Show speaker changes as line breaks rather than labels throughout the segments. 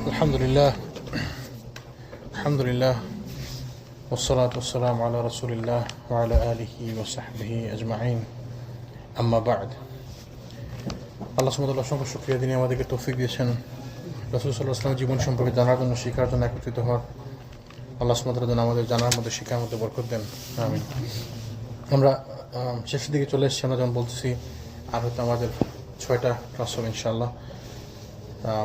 আলহামদুলিল্লাহ আলহামদুলিল্লাহ ওয়াসসালাতু ওয়াসসালামু আলা রাসূলিল্লাহ ওয়া আলা আলিহি ওয়া সাহবিহি আজমাইন আম্মা বা'দ। আল্লাহ সুবহানাহু ওয়া তাআলা অসংখ্য শুকরিয়া, তিনি আমাদেরকে তৌফিক দিয়েছেন রাসূল সাল্লাল্লাহু আলাইহি ওয়াসাল্লামের জীবন সম্পর্কে জানার জন্য, শেখার জন্য, একত্রিত হওয়ার। আল্লাহ সুবহানাহু ওয়া তাআলা যেন আমাদের জানার মধ্যে, শেখার মধ্যে বরকত দেন, আমিন। আমরা শেষের দিকে চলে এসেছি। আমরা যেমন বলতেছি, আর হয়তো আমাদের 6টা ক্লাস হবে ইনশাআল্লাহ।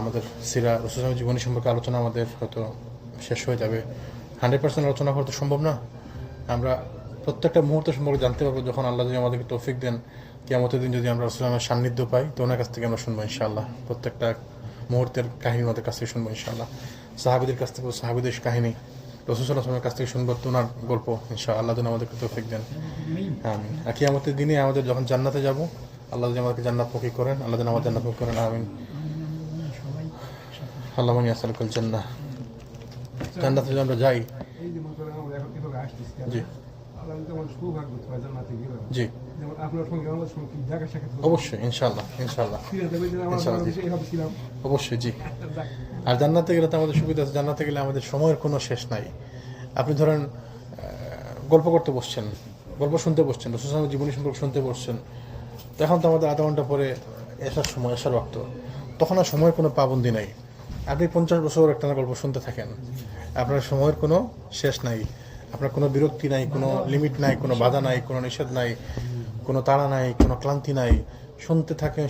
আমাদের সিরা রাসূল সাল্লাল্লাহু আলাইহি ওয়াসাল্লামের জীবনী সম্পর্কে আলোচনা আমাদের হয়তো শেষ হয়ে যাবে। 100% আলোচনা করা তো সম্ভব না। আমরা প্রত্যেকটা মুহূর্ত সম্পর্কে জানতে পারবো যখন আল্লাহ যদি আমাদেরকে তৌফিক দেন। কিয়ামতের দিন যদি আমরা রাসূল সাল্লাল্লাহু আলাইহি ওয়াসাল্লামের সান্নিধ্য পাই, তো ওনার কাছ থেকে আমরা শুনবো ইনশাআল্লাহ। প্রত্যেকটা মুহূর্তের কাহিনী ওনাদের কাছ থেকে শুনবো ইনশাআল্লাহ। সাহাবীদের কাছ থেকে সাহাবীদের কাহিনী, রাসূল সাল্লাল্লাহু আলাইহি ওয়াসাল্লামের কাছ থেকে শুনবো ওনার গল্প ইনশাআল্লাহ। যেন আমাদেরকে তৌফিক দেন, আমিন। আর কিয়ামতের দিনে আমাদের যখন জান্নাতে যাব, আল্লাহ যদি আমাদেরকে জান্নাতমুখী করেন, আল্লাহ যেন আমাদের জান্নাতমুখী করেন, আমিন। আল্লাহুম্মা ইন্নী আসআলুকাল জান্নাহ। জান্নাতে যদি আমরা যাই, জি জি অবশ্যই ইনশাআল্লাহ ইনশাআল্লাহ অবশ্যই, জি। আর জান্নাতে গেলে তো আমাদের সুবিধা আছে। জান্নাতে গেলে আমাদের সময়ের কোনো শেষ নাই। আপনি ধরেন গল্প করতে বসছেন, গল্প শুনতে বসছেন, রাসূল সাল্লাল্লাহু আলাইহি ওয়াসাল্লামের জীবনী সম্পর্কে শুনতে বসছেন, তখন তো আমাদের আধা ঘন্টা পরে এসার সময়, এসার ওয়াক্ত, তখন আর সময়ের কোনো পাবন্দি নাই। আপনি 50 বছর একটা গল্প শুনতে থাকেন, আপনার সময়ের কোনো শেষ নাই, আপনার কোনো বিরক্তি নাই, কোনো লিমিট নাই, কোনো বাধা নাই, কোনো নিষেধ নাই, কোনো তাড়া নাই, কোনো ক্লান্তি নাই। শুনতে থাকেন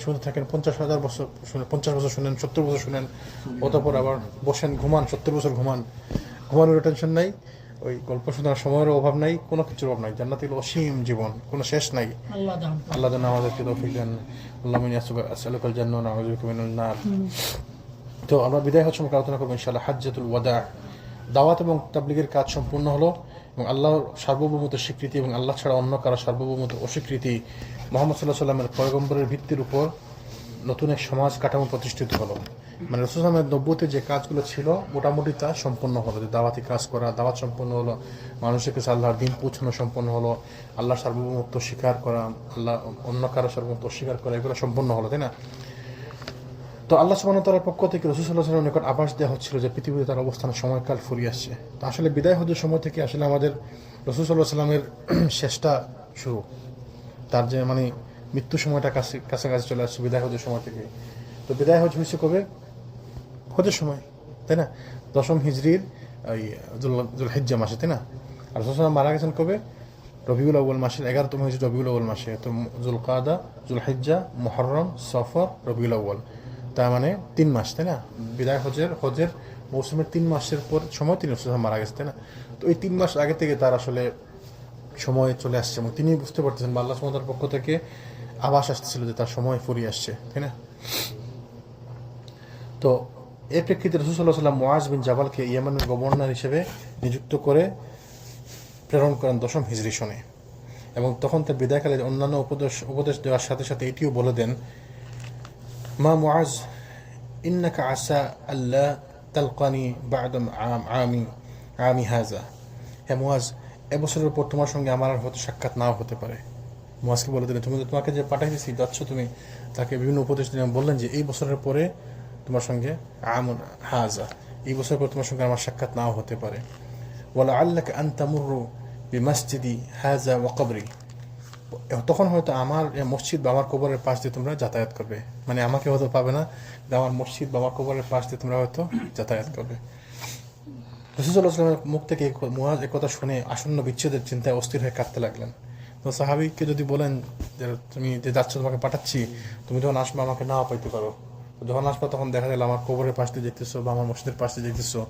50,000 বছর শুনেন, 50 বছর শুনেন, 70 বছর শুনেন, অতঃপর আবার বসেন, ঘুমান, 70 বছর ঘুমান, ঘুমানোর টেনশন নাই, ওই গল্প শোনার সময়ের অভাব নাই, কোনো কিছুর অভাব নাই। জান্নাতে অসীম জীবন, কোনো শেষ নাই। আল্লাহ যেন আমাদেরকে তৌফিক দেন। আল্লাহুম্মা ইন্নী আসআলুকাল জান্নাহ ওয়া আউযু বিকা মিনান নার। তো আমরা বিদায় হজ সম্পর্কে আলোচনা করবো ইনশাআল্লাহ। হাজ্জাতুল ওয়াদা, দাওয়াত এবং তাবলীগের কাজ সম্পূর্ণ হলো, এবং আল্লাহর সার্বভৌমত্ব স্বীকৃতি এবং আল্লাহ ছাড়া অন্য কারো সার্বভৌমত্ব অস্বীকৃতি, মুহাম্মদ সাল্লাল্লাহু আলাইহি ওয়াসাল্লামের পয়গম্বরের ভিত্তির উপর নতুন এক সমাজ কাঠামো প্রতিষ্ঠিত হলো। মানে রাসূল সাল্লাল্লাহু আলাইহি ওয়াসাল্লামের নবুয়তে যে কাজগুলো ছিল মোটামুটি তা সম্পন্ন হলো। যে দাওয়াতি কাজ করা, দাওয়াত সম্পন্ন হলো, মানুষের কাছে আল্লাহর দ্বীন পৌঁছানো সম্পন্ন হলো, আল্লাহর সার্বভৌমত্ব স্বীকার করা, আল্লাহ অন্য কারো সার্বভৌমত্ব অস্বীকার করা, এগুলো সম্পন্ন হলো, তাই না? তো আল্লাহ সুবহানাহু ওয়া তাআলার পক্ষ থেকে রাসূল সাল্লাল্লাহু আলাইহি ওয়াসাল্লামের নিকট আভাস দেওয়া হচ্ছিল যে পৃথিবীতে তার অবস্থানের সময়কাল ফুরিয়ে আসছে। তো আসলে বিদায় হজের সময় থেকে আসলে আমাদের রাসূল সাল্লাল্লাহু আলাইহি ওয়াসাল্লামের শেষটা শুরু। তার যে মানে মৃত্যু সময়টা কাছাকাছি চলে আসছে বিদায় হজের সময় থেকে। তো বিদায় হজ হয়েছে কবে? হজের সময়, তাই না? 10ম হিজরির ওই যুলহিজ্জা মাসে, তাই না? আর রাসূল সাল্লাল্লাহু আলাইহি ওয়াসাল্লাম মারা গেছেন কবে? রবিউল আউয়াল মাসের 11তম হিজরি রবিউল আউয়াল মাসে। তো যুলকাদা, যুলহিজ্জা, মুহররম, সফর, রবিউল আউয়াল, তার মানে 3 মাস, তাই না? বিদায় হজের মৌসুমের 3 মাসের পর সময় তিনি মারা গেছে, তাই না? তো এই 3 মাস আগে থেকে তার আসলে সময় চলে আসছে, এবং তিনি বুঝতে পারতেছেন বা আল্লাহ সুবহানাহু ওয়া তাআলার পক্ষ থেকে আভাস আসতেছিল যে তার সময় ফুরিয়ে আসছে, তাই না? তো এই প্রেক্ষিতে রাসূল সাল্লাল্লাহু আলাইহি ওয়াসাল্লাম মুআজ বিন জাবালকে ইয়েমেনের গভর্নর হিসেবে নিযুক্ত করে প্রেরণ করেন 10ম হিজরি সনে। এবং তখন তার বিদায়কালে অন্যান্য উপদেশ দেওয়ার সাথে সাথে এটিও বলে দেন, মা মুআজ ইন্নাকা আসা আল্লাহ তালকানি বা'দা আমি হাযা। হে মুআজ, এবছরের পর তোমার সঙ্গে আমার আর হয়তো সাক্ষাৎ নাও হতে পারে। মুআজকে বলে দিলেন, তোমাকে যে পাঠাইছি যাচ্ছ তুমি, তাকে বিভিন্ন উপদেশ দিলেন, বললেন যে এই বছরের পরে তোমার সঙ্গে আমুন হাযা, এই বছরের পর তোমার সঙ্গে আমার সাক্ষাৎ নাও হতে পারে। ওয়ালা আল্লাকা আন তামুরু বিমাসজিদি হাযা ওয়া কবরি, তখন হয়তো আমার মসজিদ বা আমার কবরের পাশ দিয়ে তোমরা যাতায়াত করবে। মানে আমাকে হয়তো পাবে না, আমার মসজিদ বা আমার কবরের পাশ দিয়ে তোমরা হয়তো যাতায়াত করবে। রাসূল সাল্লাল্লাহু আলাইহি ওয়াসাল্লামের মুখ থেকে মুআজ একথা শুনে আসন্ন বিচ্ছেদের চিন্তায় অস্থির হয়ে কাঁদতে লাগলেন। তো সাহাবীকে যদি বলেন যে তুমি যে যাচ্ছ, তোমাকে পাঠাচ্ছি, তুমি যখন আসবে আমাকে নাও পাইতে পারো, যখন আসবে তখন দেখা গেল আমার কবরের পাশ দিয়ে যেতেছো বা আমার মসজিদের পাশ দিয়ে যেতেছো।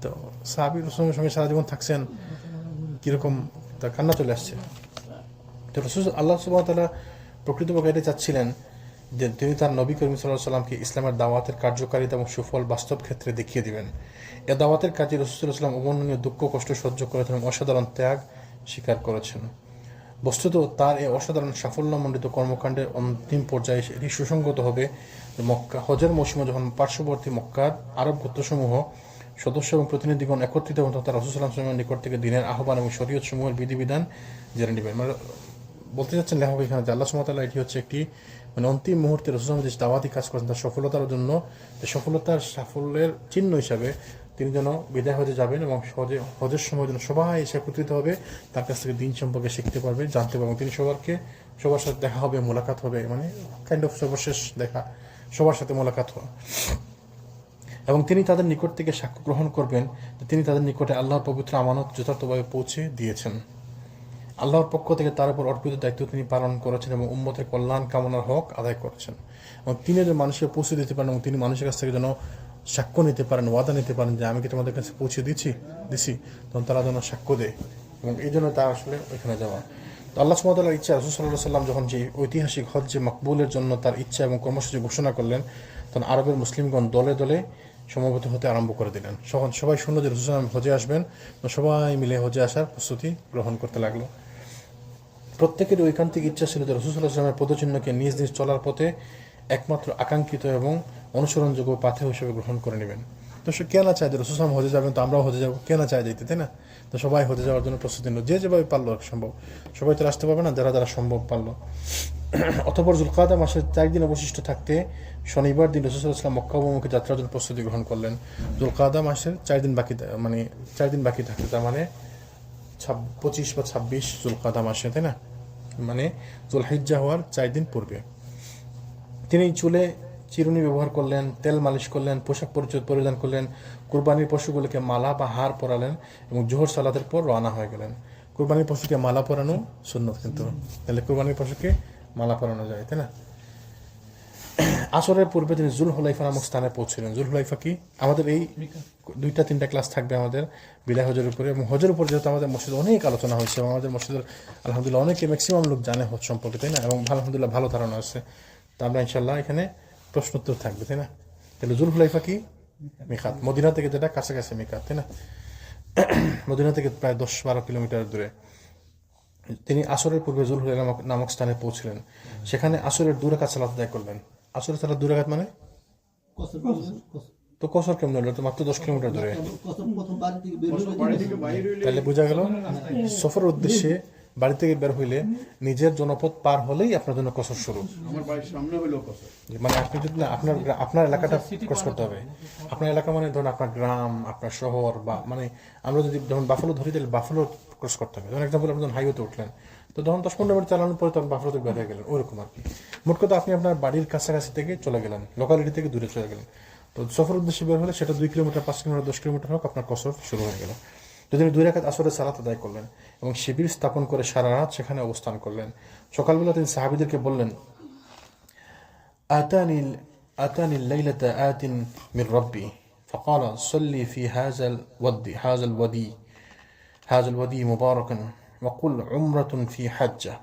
তো সাহাবী রাসূলের সঙ্গে সারা জীবন থাকছেন, কিরকম তার কান্না চলে আসছে। তো রাসূল আল্লাহ সুবহানাহু ওয়া তাআলা প্রকৃতপক্ষে এটা চাচ্ছিলেন যে তিনি তার নবী করিম সাল্লাল্লাহু আলাইহি ওয়াসাল্লামকে ইসলামের দাওয়াতের কার্যকারিতা এবং সুফল বাস্তব ক্ষেত্রে দেখিয়ে দিবেন। এ দাওয়াতের কাজে রাসূল সাল্লাল্লাহু আলাইহি ওয়াসাল্লাম অবর্ণনীয় দুঃখ কষ্ট সহ্য করেছেন এবং অসাধারণ ত্যাগ স্বীকার করেছেন। বস্তুত তার এই অসাধারণ সাফল্যমণ্ডিত কর্মকাণ্ডের অন্তিম পর্যায়ে এটি সুসংগত হবে যে মক্কা হজের মৌসুমে যখন পার্শ্ববর্তী মক্কার আরব গোত্রসমূহ সদস্য এবং প্রতিনিধিগণ একত্রিত হন, তখন রাসূল সাল্লাল্লাহু আলাইহি ওয়াসাল্লামের নিকট থেকে দ্বীনের আহ্বান এবং শরীয়ত সমূহের বিধিবিধান জেনে নেবেন। বলতে চাচ্ছেন লেখক এখানে যে আল্লাহ সুবহানাহু ওয়া তাআলা এটি হচ্ছে একটি মানে অন্তিম মুহূর্তে রাসূল সাল্লাল্লাহু আলাইহি ওয়াসাল্লাম যে দাওয়াতি কাজ করেছেন তার সফলতার জন্য, সফলতার সাফল্যের চিহ্ন হিসাবে তিনি যেন বিদায় হজে যাবেন এবং হজের সময় যেন সবাই এসে একত্রিত হবে, তার কাছ থেকে দিন সম্পর্কে শিখতে পারবে, জানতে পারবে, তিনি সবার সাথে দেখা হবে, মোলাকাত হবে, মানে কাইন্ড অফ সর্বশেষ দেখা, সবার সাথে মোলাকাত হওয়া। এবং তিনি তাদের নিকট থেকে সাক্ষ্য গ্রহণ করবেন যে তিনি তাদের নিকটে আল্লাহর পবিত্র আমানত যথার্থভাবে পৌঁছে দিয়েছেন, আল্লাহর পক্ষ থেকে তার উপর অর্পিত দায়িত্ব তিনি পালন করেছেন এবং উম্মতের কল্যাণ কামনার হক আদায় করেছেন। এবং তিনি যেন মানুষকে পৌঁছে দিতে পারেন এবং তিনি মানুষের কাছ থেকে যেন সাক্ষ্য নিতে পারেন, ওয়াদা নিতে পারেন যে আমি কি তোমাদের কাছে পৌঁছে দিছি, তখন তারা যেন সাক্ষ্য দেয়, এবং এই জন্য তার আসলে ওইখানে যাওয়া। তো আল্লাহ সুবহানাহু ওয়া তাআলার ইচ্ছা, রাসূল সাল্লাল্লাহু আলাইহি ওয়াসাল্লাম যখন যে ঐতিহাসিক হজ্জে মাকবুলের জন্য তার ইচ্ছা এবং কর্মসূচি ঘোষণা করলেন, তখন আরবের মুসলিমগণ দলে দলে সমবেত হতে আরম্ভ করে দিলেন। সবাই শুনল যে রাসূল সাল্লাল্লাহু আলাইহি ওয়াসাল্লাম হজে আসবেন, তো সবাই মিলে হজে আসার প্রস্তুতি গ্রহণ করতে লাগলো। প্রত্যেকেরই ঐকান্তিক ইচ্ছা ছিল যে রাসূল সাল্লাল্লাহু আলাইহি ওয়াসাল্লামের পদচিহ্নকে নিজ নিজ চলার পথে একমাত্র আকাঙ্ক্ষিত এবং অনুসরণযোগ্য পাথেয় হিসেবে গ্রহণ করে নেবেন। তো সে কে না চায় যে রাসূল সাল্লাল্লাহু আলাইহি ওয়াসাল্লাম হজে যাবেন, তো আমরাও হজে যাবো, কে না চায় যেতে, তাই না? তো সবাই হজে যাওয়ার জন্য প্রস্তুতি নিল, যে যেভাবে পারলো সম্ভব। সবাই তো আসতে পারবে না, যারা যারা সম্ভব পারলো। অতঃপর যুলকাদা মাসের 4 দিন অবশিষ্ট থাকতে শনিবার দিন রাসূল সাল্লাল্লাহু আলাইহি ওয়াসাল্লাম মক্কা অভিমুখে যাত্রার জন্য প্রস্তুতি গ্রহণ করলেন। যুলকাদা মাসের 4 দিন বাকি, মানে 4 দিন বাকি থাকতে, তার মানে 25 বা 26 যুলকাদা মাসে, তাই না? মানে যুলহিজ্জা হওয়ার 4 দিন পূর্বে তিনি চুলে চিরুনি ব্যবহার করলেন, তেল মালিশ করলেন, পোশাক পরিধান করলেন, কুরবানির পশুগুলোকে মালা বা হার পরালেন এবং জোহর সালাতের পর রওনা হয়ে গেলেন। কুরবানির পশুকে মালা পরানো সুন্নত, কিন্তু তাহলে কুরবানির পশুকে মালা পরানো যায়, তাই না? আসরের পূর্বে তিনি জুলহুলাইফা নামক স্থানে পৌঁছলেন। জুলহুলাইফা কি? আমাদের এই 2-3টা ক্লাস থাকবে আমাদের বিদায় হজের উপরে, এবং হজের উপর যেহেতু আমাদের মসজিদে অনেক আলোচনা হয়েছে এবং আমাদের মসজিদের আলহামদুলিল্লাহ অনেকে ম্যাক্সিমাম লোক জানে হজ সম্পর্কে, তাই না? এবং আলহামদুলিল্লাহ ভালো ধারণা আছে। তা আমরা ইনশাল্লাহ এখানে প্রশ্নোত্তর থাকবে, তাই না? তাহলে জুলহুলাইফা কি? মিকাত, মদিনা থেকে যেটা কাছাকাছি মিকাত, তাই না? মদিনা থেকে প্রায় 10-12 কিলোমিটার দূরে। তিনি আসরের পূর্বে জুলহুলাইফা নামক স্থানে পৌঁছলেন। সেখানে আসরের 2 রাকাত সালাত আদায় করলেন। আসরের সালাত 2 রাকাত মানে তো কসর কেমন হলো? তো মাত্র 10 কিলোমিটার দূরে, তাহলে বোঝা গেল সফরের উদ্দেশ্যে বাড়ি থেকে বের হইলে নিজের জনপদ পার হলেই আপনার জন্য কসর শুরু। মানে আপনি যদি না আপনার এলাকাটা ক্রস করতে হবে। আপনার এলাকা মানে ধরুন আপনার গ্রাম, আপনার শহর, বা মানে আমরা যদি যখন বাফালো ধরি তাহলে বাফালো ক্রস করতে হবে। যেমন এক্সাম্পল আপনি যখন হাইওয়েতে উঠলেন, তো তখন 10-15 মিনিট চালানোর পরে তখন বাফালোতে বের হয়ে গেলেন, ওইরকম আর কি। মোট কথা আপনি আপনার বাড়ির কাছাকাছি থেকে চলে গেলেন, লোকালিটি থেকে দূরে চলে গেলেন। তো সফর উদ্দেশ্যে বের হলে সেটা 2 কিলোমিটার, 5 কিলোমিটার, 10 কিলোমিটার হোক, আপনার কসর শুরু হয়ে গেল। তো তিনি 2 রাকাত আসরের সালাত আদায় করলেন এবং শিবির স্থাপন করে সারা রাত সেখানে অবস্থান করলেন। সকালবেলা তিনি সাহাবীদেরকে বললেন, আতানি লাইলাতা আতিন মির রাব্বি ফাকালা সাল্লি ফি হাযাল ওয়াদি মুবারাকান ওয়া কুল উমরাতুন ফি হাজ্জা।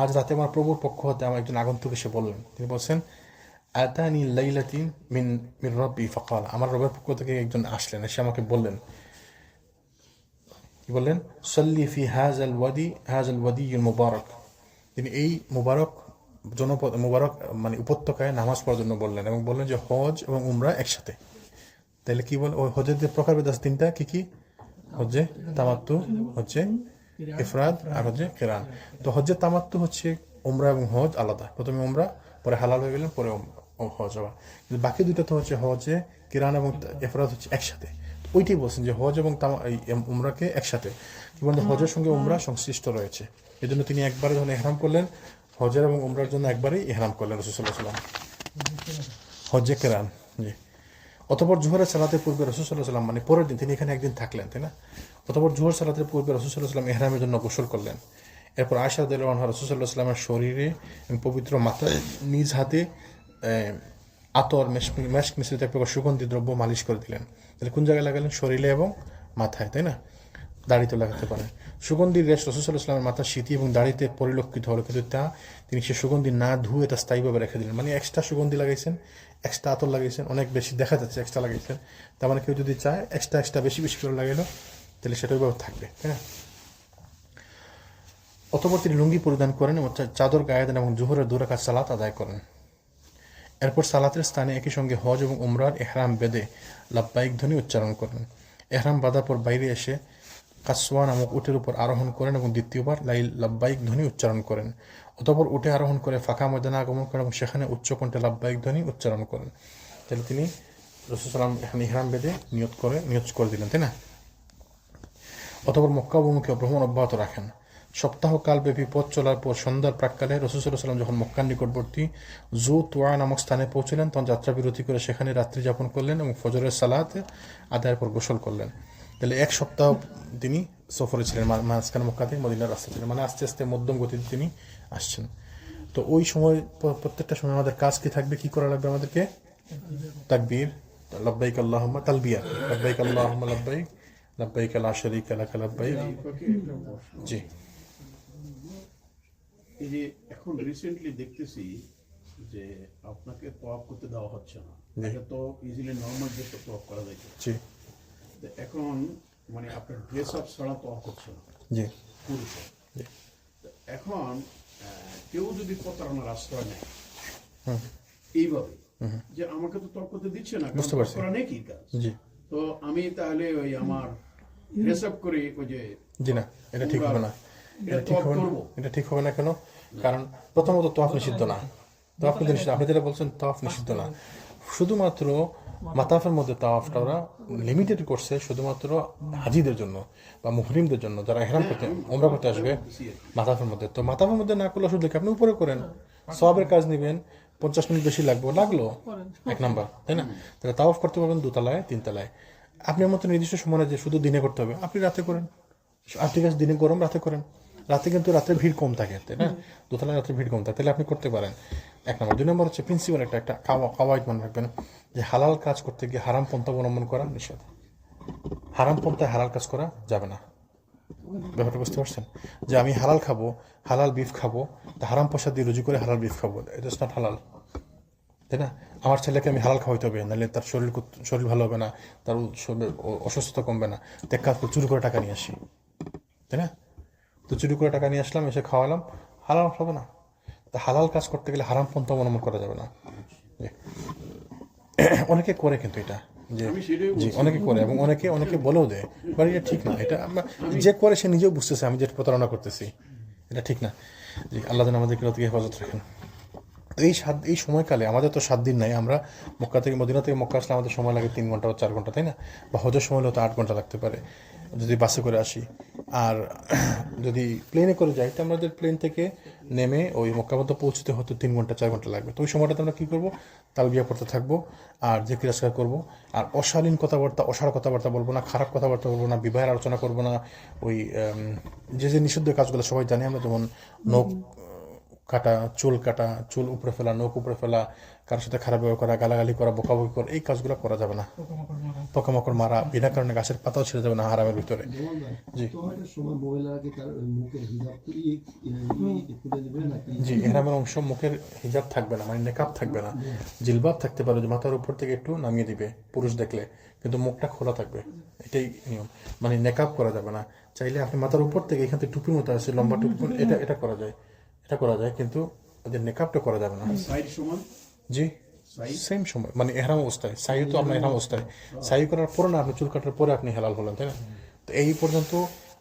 আজ রাতে আমার প্রভুর পক্ষ হতে আমার একজন আগন্তুক এসে বললেন, তিনি বলছেন আতানি লাইলাতিন মির রাব্বি ফাকালা, আমার রবের পক্ষ থেকে একজন আসলেন, এসে আমাকে বললেন, কি বললেন? সাল্লি ফি হাযাল ওয়াদিয়িল মুবারাক, তিনি এই মুবারক মানে উপত্যকায় নামাজ পড়ার জন্য বললেন এবং বললেন যে হজ এবং উমরা একসাথে। তাহলে কি বল, ওই হজের যে প্রকারভেদ আছে 3টা, কি? হজ্জে তামাত্তু, হচ্ছে ইফরাদ, আর হচ্ছে কিরান। তো হজ্জে তামাত্তু হচ্ছে উমরা এবং হজ আলাদা, প্রথমে উমরা, পরে হালাল হয়ে গেলেন, পরে হজ হওয়া। কিন্তু বাকি 2টা তো হচ্ছে হজে কিরান এবং ইফরাদ হচ্ছে একসাথে। ওইটাই বলছেন যে হজ এবং উমরাকে একসাথে, কি বলেন, হজের সঙ্গে উমরা সংশ্লিষ্ট রয়েছে। এই জন্য তিনি একবারে যখন ইহরাম করলেন, হজের এবং উমরার জন্য একবারেই ইহরাম করলেন রাসূল সাল্লাল্লাহু আলাইহি ওয়াসাল্লাম, হজ্জে কিরান। জি। অতঃপর জোহরের সালাতের পূর্বে রাসূল সাল্লাল্লাহু আলাইহি ওয়াসাল্লাম, মানে পরের দিন তিনি এখানে একদিন থাকলেন, তাই না? অতঃপর জোহর সালাতের পূর্বে রাসূল সাল্লাল্লাহু আলাইহি ওয়াসাল্লাম ইহরামের জন্য গোসল করলেন। এরপর আয়েশা রাদিয়াল্লাহু আনহা রাসূল সাল্লাল্লাহু আলাইহি ওয়াসাল্লামের শরীরে এবং পবিত্র মাথায় নিজ হাতে আতর মেশক মিশ্রিত এক প্রকার সুগন্ধি দ্রব্য মালিশ করে দিলেন। তাহলে কোন জায়গায় লাগালেন? শরীরে এবং মাথায়, তাই না? দাড়িতে লাগাতে পারেন। সুগন্ধির রেশ রাসূল সাল্লাল্লাহু আলাইহি ওয়াসাল্লামের মাথার স্মৃতি এবং দাড়িতে পরিলক্ষিত হলো, কিন্তু তিনি সে সুগন্ধি না ধুয়ে তা স্থায়ীভাবে রেখে দিলেন। মানে এক্সট্রা সুগন্ধি লাগাইছেন, এক্সট্রা আতর লাগাইছেন, অনেক বেশি দেখা যাচ্ছে এক্সট্রা লাগাইছেন। তার মানে কেউ যদি চায় এক্সট্রা বেশি করে লাগাইলো, তাহলে সেটা ওইভাবে থাকবে, তাই না? অতঃপর তিনি লুঙ্গি পরিধান করেন এবং চাদর গায়ে দেন এবং জোহরের 2 রাকাত সালাত আদায় করেন। এরপর সালাতের স্থানে একই সঙ্গে হজ এবং উমরার ইহরাম বেঁধে লাব্বাইক ধ্বনি উচ্চারণ করেন। ইহরাম বাঁধার পর বাইরে এসে কাসওয়া নামক উটের উপর আরোহণ করেন এবং দ্বিতীয়বার লাব্বাইক ধ্বনি উচ্চারণ করেন। অতঃপর উটে আরোহণ করে ফাঁকা ময়দানে আগমন করেন এবং সেখানে উচ্চকণ্ঠে লাব্বাইক ধ্বনি উচ্চারণ করেন। তাহলে তিনি রাসূল সাল্লাল্লাহু আলাইহি ওয়াসাল্লাম এখানে ইহরাম বেঁধে নিয়ত করে দিলেন, তাই না? অতঃপর মক্কা অভিমুখে ভ্রমণ অব্যাহত রাখেন। সপ্তাহকালব্যাপী পথ চলার পর সন্ধ্যার প্রাক্কালে রাসূল সাল্লাল্লাহু আলাইহি ওয়াসাল্লাম যখন মক্কার নিকটবর্তী জু তুয়া নামক স্থানে পৌঁছলেন, তখন যাত্রা বিরতি করে সেখানে রাত্রি যাপন করলেন এবং ফজরের সালাত আদায়ের পর গোসল করলেন। তাহলে এক সপ্তাহ তিনি সফরে ছিলেন, মাঝখানে মক্কা থেকে মদিনার রাস্তা ছিলেন, মানে আস্তে আস্তে মধ্যম গতিতে তিনি আসছেন। তো ওই সময় প্রত্যেকটা সময় আমাদের কাজ কি থাকবে, কি করা লাগবে আমাদেরকে? তাকবীর, লাব্বাইক আল্লাহুম্মা, তালবিয়া, লাব্বাইক আল্লাহুম্মা লাব্বাইক, লাব্বাইক লা শারীকা লাক লাব্বাইক। জি,
এই যে এখন রিসেন্টলি দেখতেছি যে আপনাকে তওয়াফ করতে দেওয়া হচ্ছে না, এটা তো ইজিলি নরমাল যে তওয়াফ করা যায়।
জি,
তো এখন মানে আপনার ড্রেস আপ ছাড়া তওয়াফ করছে না
জি,
পুরুষ। এখন কেউ যদি প্রতারণার আশ্রয় নেয় এইভাবে যে আমাকে তো তওয়াফ করতে দিচ্ছে না,
বুঝতে পারছি,
করা নেই কি কাজ,
জি,
তো আমি তাহলে ওই আমার ড্রেস আপ করে ওই যে,
জি না, এটা ঠিক হবে না, এটা ঠিক হবে না, এটা ঠিক হবে না। কেন? কারণ প্রথমত তওয়াফ নিষিদ্ধ না, তওয়াফ কিন্তু নিষিদ্ধ। আপনি যেটা বলছেন তওয়াফ নিষিদ্ধ না, শুধুমাত্র মাতাফের মধ্যে তওয়াফটা ওরা লিমিটেড করছে শুধুমাত্র হাজিদের জন্য বা মুহরিমদের জন্য, যারা ইহরাম করতে উমরা করতে আসবে মাতাফের মধ্যে। তো মাতাফের মধ্যে না করলে শুধু আপনি উপরে করেন, সওয়াবের কাজ নেবেন, 50 মিনিট বেশি লাগলো এক নাম্বার, তাই না? তাহলে তাওয়াফ করতে পারবেন 2 তলায় 3 তলায়। আপনার মতো নির্দিষ্ট সময় যে শুধু দিনে করতে হবে, আপনি রাতে করেন। আর ঠিক আছে, দিনে গরম, রাতে করেন। রাতে কিন্তু রাতে ভিড় কম থাকে, তাই না? 2 তলায় রাতে ভিড় কম থাকে, তাহলে আপনি করতে পারেন। 1 নম্বর। 2 নম্বর হচ্ছে প্রিন্সিপাল একটা কাওয়াইদ মনে রাখবেন যে হালাল কাজ করতে গিয়ে হারাম পন্থা অবলম্বন করা নিষেধ। হারাম পন্থায় হালাল কাজ করা যাবে না। ব্যাপারটা বুঝতে পারছেন? যে আমি হালাল খাবো, হালাল বিফ খাবো, তা হারাম পয়সা দিয়ে রুজি করে হালাল বিফ খাবো, এটা ইজ নট হালাল, তাই না? আমার ছেলেকে আমি হালাল খাওয়াইতে হবে, নাহলে তার শরীর ভালো হবে না, তার অসুস্থতা কমবে না। তো এক কাজ করে চুরি করে টাকা নিয়ে আসি, তাই না? তো চুরি করে টাকা নিয়ে আসলাম, এসে খাওয়ালাম, হালাল হবে না। তা হালাল কাজ করতে গেলে হারাম পন্থা অবলম্বন করা যাবে না। অনেকে করে কিন্তু এটা, যে জি অনেকে করে এবং অনেকে বলেও দেয়, বাট এটা ঠিক না। এটা যে করে সে নিজেও বুঝতেছে আমি যে প্রতারণা করতেছি, এটা ঠিক না। জি, আল্লাহ যেন আমাদেরকে হেফাজত রাখেন। তো এই সময়কালে আমাদের তো 7 দিন নাই। আমরা মদিনা থেকে মক্কা আসলে আমাদের সময় লাগে 3 ঘন্টা বা 4 ঘন্টা, তাই না? বা হজের সময় হলে তো 8 ঘন্টা লাগতে পারে যদি বাসে করে আসি। আর যদি প্লেনে করে যাই, তো আমাদের প্লেন থেকে নেমে ওই মক্কা পর্যন্ত পৌঁছতে হয়তো 3 ঘন্টা 4 ঘন্টা লাগবে। তো ওই সময়টাতে আমরা কী করবো? তালবিয়া পড়তে থাকবো আর জিকির আজকার করবো। আর অশালীন কথাবার্তা, অসার কথাবার্তা বলবো না, খারাপ কথাবার্তা বলবো না, বিবাহের আলোচনা করবো না। ওই যে নিষিদ্ধ কাজগুলো সবাই জানি আমরা, যেমন নখ কাটা, চুল উপরে ফেলা, নখ উপরে ফেলা, কারোর সাথে খারাপ ব্যবহার করা, গালাগালি করা, বকাবকি করা, এই কাজগুলো করা যাবে না। পোকামাকড় মারা, বিনা কারণে গাছের পাতাও ছেড়ে যাবে না হারামের ভিতরে। জি জি, এহরামের অংশ মুখের হিজাব থাকবে না, মানে নেকাব থাকবে না। জিলবাব থাকতে পারে, যে মাথার উপর থেকে একটু নামিয়ে দিবে পুরুষ দেখলে, কিন্তু মুখটা খোলা থাকবে, এটাই নিয়ম। মানে নেকাব করা যাবে না। চাইলে আপনি মাথার উপর থেকে এখান থেকে টুপির মতো আছে, লম্বা টুপি, এটা করা যায়, এটা করা যায়, কিন্তু ওদের নেকাবটা করা যাবে না। জি, সেম সময়, মানে এহরাম অবস্থায়। সাই তো আপনার এহরাম অবস্থায়, সাই করার পরে না, আপনি চুল কাটার পরে আপনি হালাল হলেন, তাই না? তো এই পর্যন্ত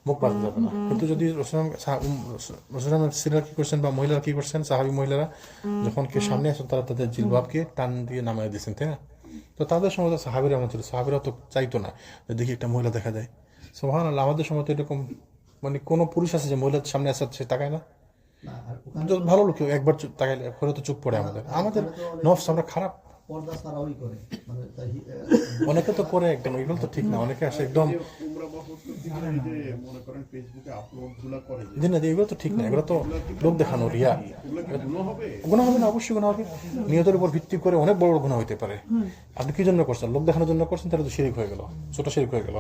মুখ বাঁধা যাবে না। কিন্তু যদি রসুলাম সিরার কি করছেন বা মহিলারা কি করছেন, সাহাবি মহিলারা যখন কেউ সামনে আসেন, তারা তাদের জিলবাবকে টান দিয়ে নামায় দিয়েছেন, তাই না? তো তাদের সময় তো সাহাবিরা এমন ছিল, সাহাবিরা তো চাইতো না দেখি একটা মহিলা দেখা যায়। সুবহানাল্লাহ, আমাদের সময় তো এরকম মানে কোনো পুরুষ আছে যে মহিলার সামনে আসা সে তাকায় না? ভালো লোক একবার তাকাইলে হলে তো চুপ পড়ে আমাদের নফস, আমরা খারাপ। অনেকে তো করে একদম, এগুলো তো ঠিক না। অনেকে আসে একদম, জি না, এগুলো তো ঠিক না, এগুলো তো লোক দেখানো, রিয়া। গুনাহ হবে না, অবশ্যই গুনাহ হবে। নিয়তের উপর ভিত্তি করে অনেক বড় বড় গুনাহ হইতে পারে। আপনি কি জন্য করছেন? লোক দেখানোর জন্য করছেন, তাহলে তো শিরিক হয়ে গেল, ছোট শিরিক হয়ে গেল।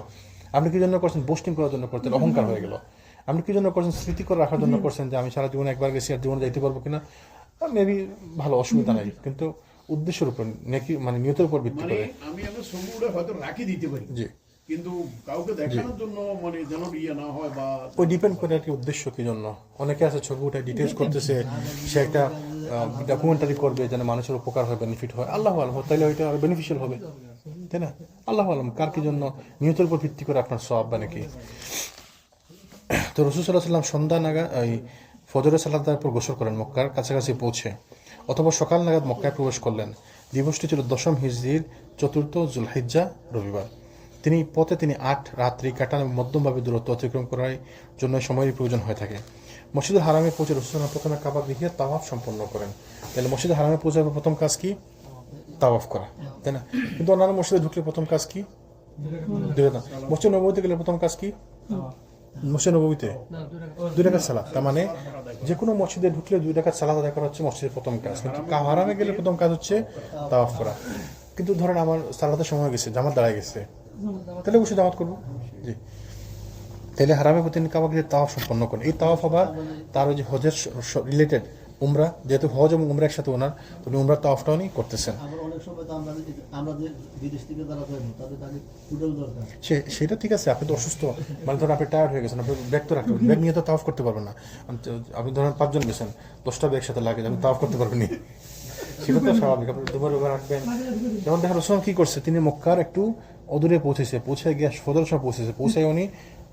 আপনি কি জন্য করছেন? বোস্টিং করার জন্য করতেন, অহংকার হয়ে গেল। আপনি কি জন্য করছেন? স্মৃতি করে রাখার জন্য করছেন, যে আমি সারা জীবনে একবার গেছি আর জীবনে যাইতে পারবো কিনা, মেবি ভালো, অসুবিধা নাই। কিন্তু উদ্দেশ্যের উপর, নাকি মানে নিয়তের উপর ভিত্তি করে
আমি আমার ছবিটা হয়তো রাখি দিতে পারি,
জি,
কিন্তু কাউকে দেখানোর জন্য মানে যেন ইয়ে না হয়, বা
ওই ডিপেন্ড করে আর কি উদ্দেশ্য কি জন্য। অনেকে আছে ছবি উঠে ডিটেলস করতেছে, সে একটা ডকুমেন্টারি করবে যেন মানুষের উপকার হয়, বেনিফিট হয়। আল্লাহ আলম, তাইলে ওইটা আরো বেনিফিশিয়াল হবে, তাই না? আল্লাহ আলম, কার কি জন্য, নিয়তের উপর ভিত্তি করে আপনার সওয়াব বা নাকি। তো রসুল সাল্লাহ সাল্লাম সন্ধ্যা নাগাদ ওই ফজরের সালাত দেওয়ার পর গোসল করেন মক্কার কাছাকাছি পৌঁছে, অথবা সকাল নাগাদ মক্কায় প্রবেশ করলেন। দিবসটি ছিল 10ম হিজরির 4th জুলহিজ্জা রবিবার। তিনি 8 রাত্রি কাটান এবং মধ্যমভাবে দূরত্ব অতিক্রম করার জন্য সময়ের প্রয়োজন হয়ে থাকে। মসজিদুল হারামে পৌঁছে রসুল সাল্লাম প্রথমে কাবা গৃহে তাওয়াফ সম্পন্ন করেন। তাহলে মসজিদুল হারামে পৌঁছার পর প্রথম কাজ কি? তাওয়াফ করা, তাই না? কিন্তু অন্যান্য মসজিদে ঢুকলে প্রথম কাজ কি? মসজিদ নববীতে গেলে প্রথম কাজ কি? মসজিদ নববীতে 2 রাকাত সালাত। তার মানে যে কোনো মসজিদে ঢুকলে 2 রাকাত সালাত আদায় করা হচ্ছে মসজিদের প্রথম কাজ। কিন্তু হারামে গেলে প্রথম কাজ হচ্ছে তাওয়াফ করা। কিন্তু ধরেন আমার সালাতের সময় গেছে, জামাত দাঁড়ায় গেছে, তাহলে অবশ্যই জামাত করবো। জি, তাহলে হারামে তিনি কাবা গৃহে তাওয়াফ সম্পন্ন করেন। এই তাওয়াফ আবার তার ওই যে হজের রিলেটেড উমরা, যেহেতু হজ এবং উমরা একসাথে ওনার, তিনি উমরার তাওয়াফটাও উনি করতেছেন। সেটা ঠিক আছে, আপনি তো অসুস্থ, মানে ধরেন আপনি টায়ার্ড হয়ে গেছেন, আপনি ব্যাগ তো রাখতে ব্যাগ নিয়ে তো তাওয়াফ করতে পারবেন না। আপনি ধরেন 5 জন গেছেন, 10টা ব্যাগ সাথে লাগে, আপনি তাওয়াফ করতে পারবেন না, সেটা তো স্বাভাবিক। আপনি দুবার রাখবেন। যেমন দেখেন রসুল কি করছে, তিনি মক্কার একটু অদূরে পৌঁছে গিয়ে ফজর সময় পৌঁছে উনি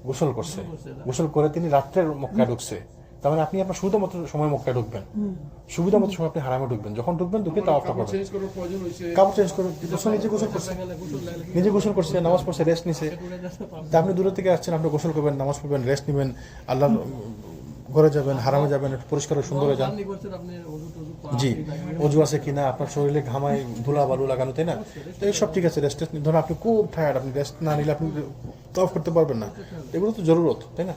গোসল করছে। গোসল করে তিনি রাত্রের মক্কায় ঢুকছে। তার মানে আপনি আপনার সুবিধা মতো সময় মক্কায় ঢুকবেন, সুবিধা মতো সময় আপনি হারামে ঢুকবেন। যখন ঢুকবেন ঢুকে তাওয়াফটা করবেন। কাপড় চেঞ্জ করে নিজে গোসল করছে, নামাজ পড়ছে, রেস্ট নিছে। তা আপনি দূরে থেকে আসছেন, আপনি গোসল করবেন, নামাজ পড়বেন, রেস্ট নেবেন, আল্লাহ ঘরে যাবেন, হারামে যাবেন, পরিষ্কার সুন্দর হয়ে যান। জি, অজু আছে কিনা, আপনার শরীরে ঘামায় ধুলা বালু লাগানো, তাই না? তো এইসব ঠিক আছে। রেস্ট ধরুন আপনি খুব টায়ার্ড, আপনি রেস্ট না নিলে আপনি তাওয়াফ করতে পারবেন না। এগুলো তো জরুরত, তাই না?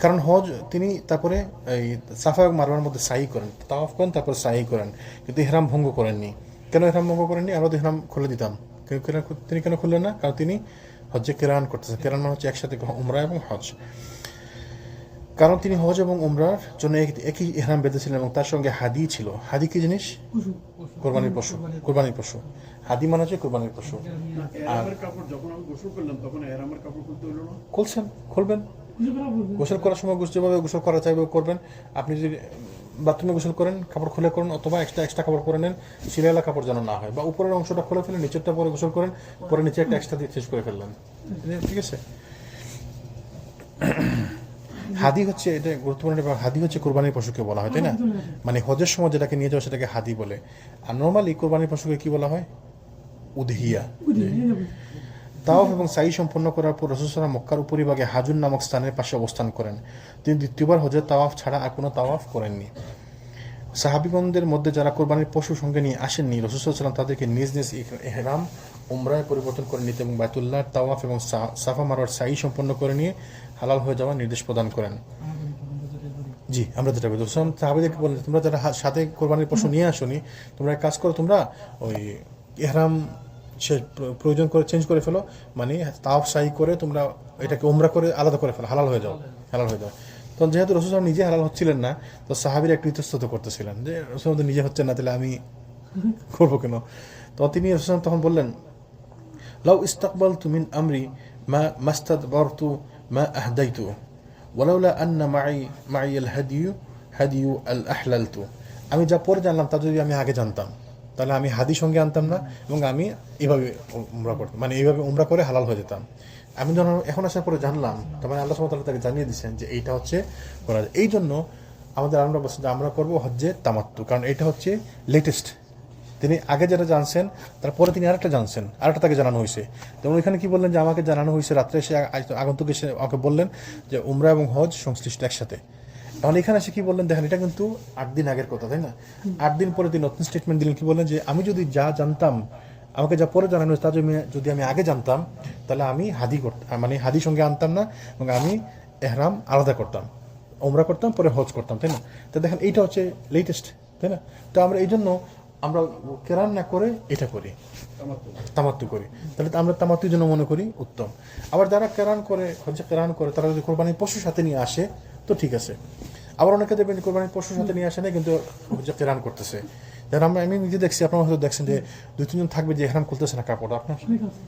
কারণ হজ তিনি তারপরে এই সাফা এবং মারওয়ার মধ্যে সাই করেন, তাওয়াফ করেন, তারপরে সাই করেন, কিন্তু ইহরাম ভঙ্গ করেননি। কেন ইহরাম ভঙ্গ করেননি? আমরা তো ইহরাম খুলে দিতাম। তিনি কেন খুললেন না? কারণ তিনি হজ্জে কেরান করতেছেন। কেরান মানে হচ্ছে একসাথে উমরা এবং হজ। কারণ তিনি হজ এবং উমরার জন্য একই ইহরাম বেঁধেছিলেন এবং তার সঙ্গে হাদি ছিল। হাদি কি জিনিস? কোরবানির পশু। কোরবানির পশু, হাদি মানে হচ্ছে কোরবানির পশু। আর
কাপড় যখন আমি গোসল করলাম তখন এহরামের কাপড় খুলতে হলো না?
খুলবেন। গোসল করার সময় যেভাবে গোসল করা চাইবে করবেন। আপনি যদি বাথরুমে গোসল করেন, কাপড় খুলে করেন, অথবা এক্সট্রা কাপড় পরে নেন, সিলাইলা কাপড় যেন না হয়, বা উপরের অংশটা খুলে ফেলেন, নিচেরটা পরে গোসল করেন, পরে নিচে একটা এক্সট্রা দিয়ে চেঞ্জ করে ফেললেন, ঠিক আছে? হাদি হচ্ছে, এটা গুরুত্বপূর্ণ, হাদি হচ্ছে কোরবানির পশুকে বলা হয়, তাই না? মানে হজের সময় যেটাকে নিয়ে যাওয়া সেটাকে হাদি বলে। আর নর্মালি কোরবানির পশুকে কি বলা হয়? উদহিয়া। তাওয়াফ এবং সাই সম্পন্ন করার পর রাসূল সাল্লাল্লাহু মক্কার উপরিভাগে হাজুন নামক স্থানের পাশে অবস্থান করেন। তিনি দ্বিতীয়বার হজের তাওয়াফ ছাড়া আর কোনো তাওয়াফ করেননি। সাহাবীগণদের মধ্যে যারা কোরবানির পশু সঙ্গে নিয়ে আসেননি, রাসূল সাল্লাল্লাহু আলাইহি ওয়াসাল্লাম তাদেরকে নিজ নিজ ইহরাম উমরায় পরিবর্তন করে নিতে এবং বাইতুল্লাহর তাওয়াফ এবং সাফা মারওয়ার সাই সম্পন্ন করে নিয়ে হালাল হয়ে যাওয়ার নির্দেশ প্রদান করেন। জি, আমরা যেটা বলি, সাহাবীদেরকে বলেন, তোমরা যারা সাথে কোরবানির পশু নিয়ে আসোনি, তোমরা এক কাজ করো, তোমরা ওই ইহরাম সে প্রয়োজন করে চেঞ্জ করে ফেলো, মানে তাওয়াফ সাই করে তোমরা এটাকে উমরা করে আলাদা করে ফেলো, হালাল হয়ে যাও। তো যেহেতু রাসূল সাল্লাল্লাহু নিজে হালাল হচ্ছিলেন না, তো সাহাবীরা একটু ইতস্তত করতেছিলেন যে রাসূল নিজে হচ্ছেন না, তাহলে আমি করবো কেন? তো তিনি রাসূল তখন বললেন, লাউ ইস্তাকবালতু মিন আমরি মা মাস্তাদবারতু মা আহদাইতু ওয়ালাউলা আন্না মাই আল হাদিয়ু আল আহলালতু। আমি যা পরে জানলাম তা যদি আমি আগে জানতাম, তাহলে আমি হাদি সঙ্গে আনতাম না এবং আমি এইভাবে উমরা করতাম, মানে এইভাবে উমরা করে হালাল হয়ে যেতাম। আমি যখন এখন আসার পরে জানলাম, তার মানে আল্লাহ সুবহানাহু ওয়া তাআলা তাকে জানিয়ে দিয়েছেন যে এইটা হচ্ছে করা যায়। এই জন্য আমাদের আমরা বলছি যে আমরা করবো হজ্জে তামাত্তু, কারণ এটা হচ্ছে লেটেস্ট। তিনি আগে যেটা জানছেন তারপরে তিনি আরেকটা জানছেন, আরেকটা তাকে জানানো হয়েছে। যেমন ওইখানে কি বললেন যে আমাকে জানানো হয়েছে, রাত্রে এসে আগন্তুক এসে আমাকে বললেন যে উমরা এবং হজ সংশ্লিষ্ট একসাথে। তাহলে এখানে এসে কি বললেন, দেখেন এটা কিন্তু 8 দিন আগের কথা, তাই না? 8 দিন পরে তিনি নতুন স্টেটমেন্ট দিলেন, কি বললেন যে আমি যদি যা জানতাম, আমাকে যা পরে জানানো হয়েছে তা যদি আমি আগে জানতাম, তাহলে আমি হাদি করতাম, মানে হাদি সঙ্গে আনতাম না এবং আমি এহরাম আলাদা করতাম, উমরা করতাম, পরে হজ করতাম, তাই না? তো দেখেন এইটা হচ্ছে লেটেস্ট, তাই না? তো আমরা এই জন্য আমরা কেরান না করে এটা করি, তামাত্তু করি। তাহলে আমরা তামাত্তুর জন্য মনে করি উত্তম। আবার যারা কেরান করে, হচ্ছে কেরান করে, তারা যদি কোরবানির পশুর সাথে নিয়ে আসে তো ঠিক আছে। আবার অনেকে দেখবেন কোরবানির পশুর সাথে নিয়ে আসে না, কিন্তু হচ্ছে কেরান করতেছে। যারা আমি নিজে দেখছি, আপনার হয়তো দেখছেন যে 2-3 জন থাকবে যে এহরাম খুলতেছে না কাপড়। আপনার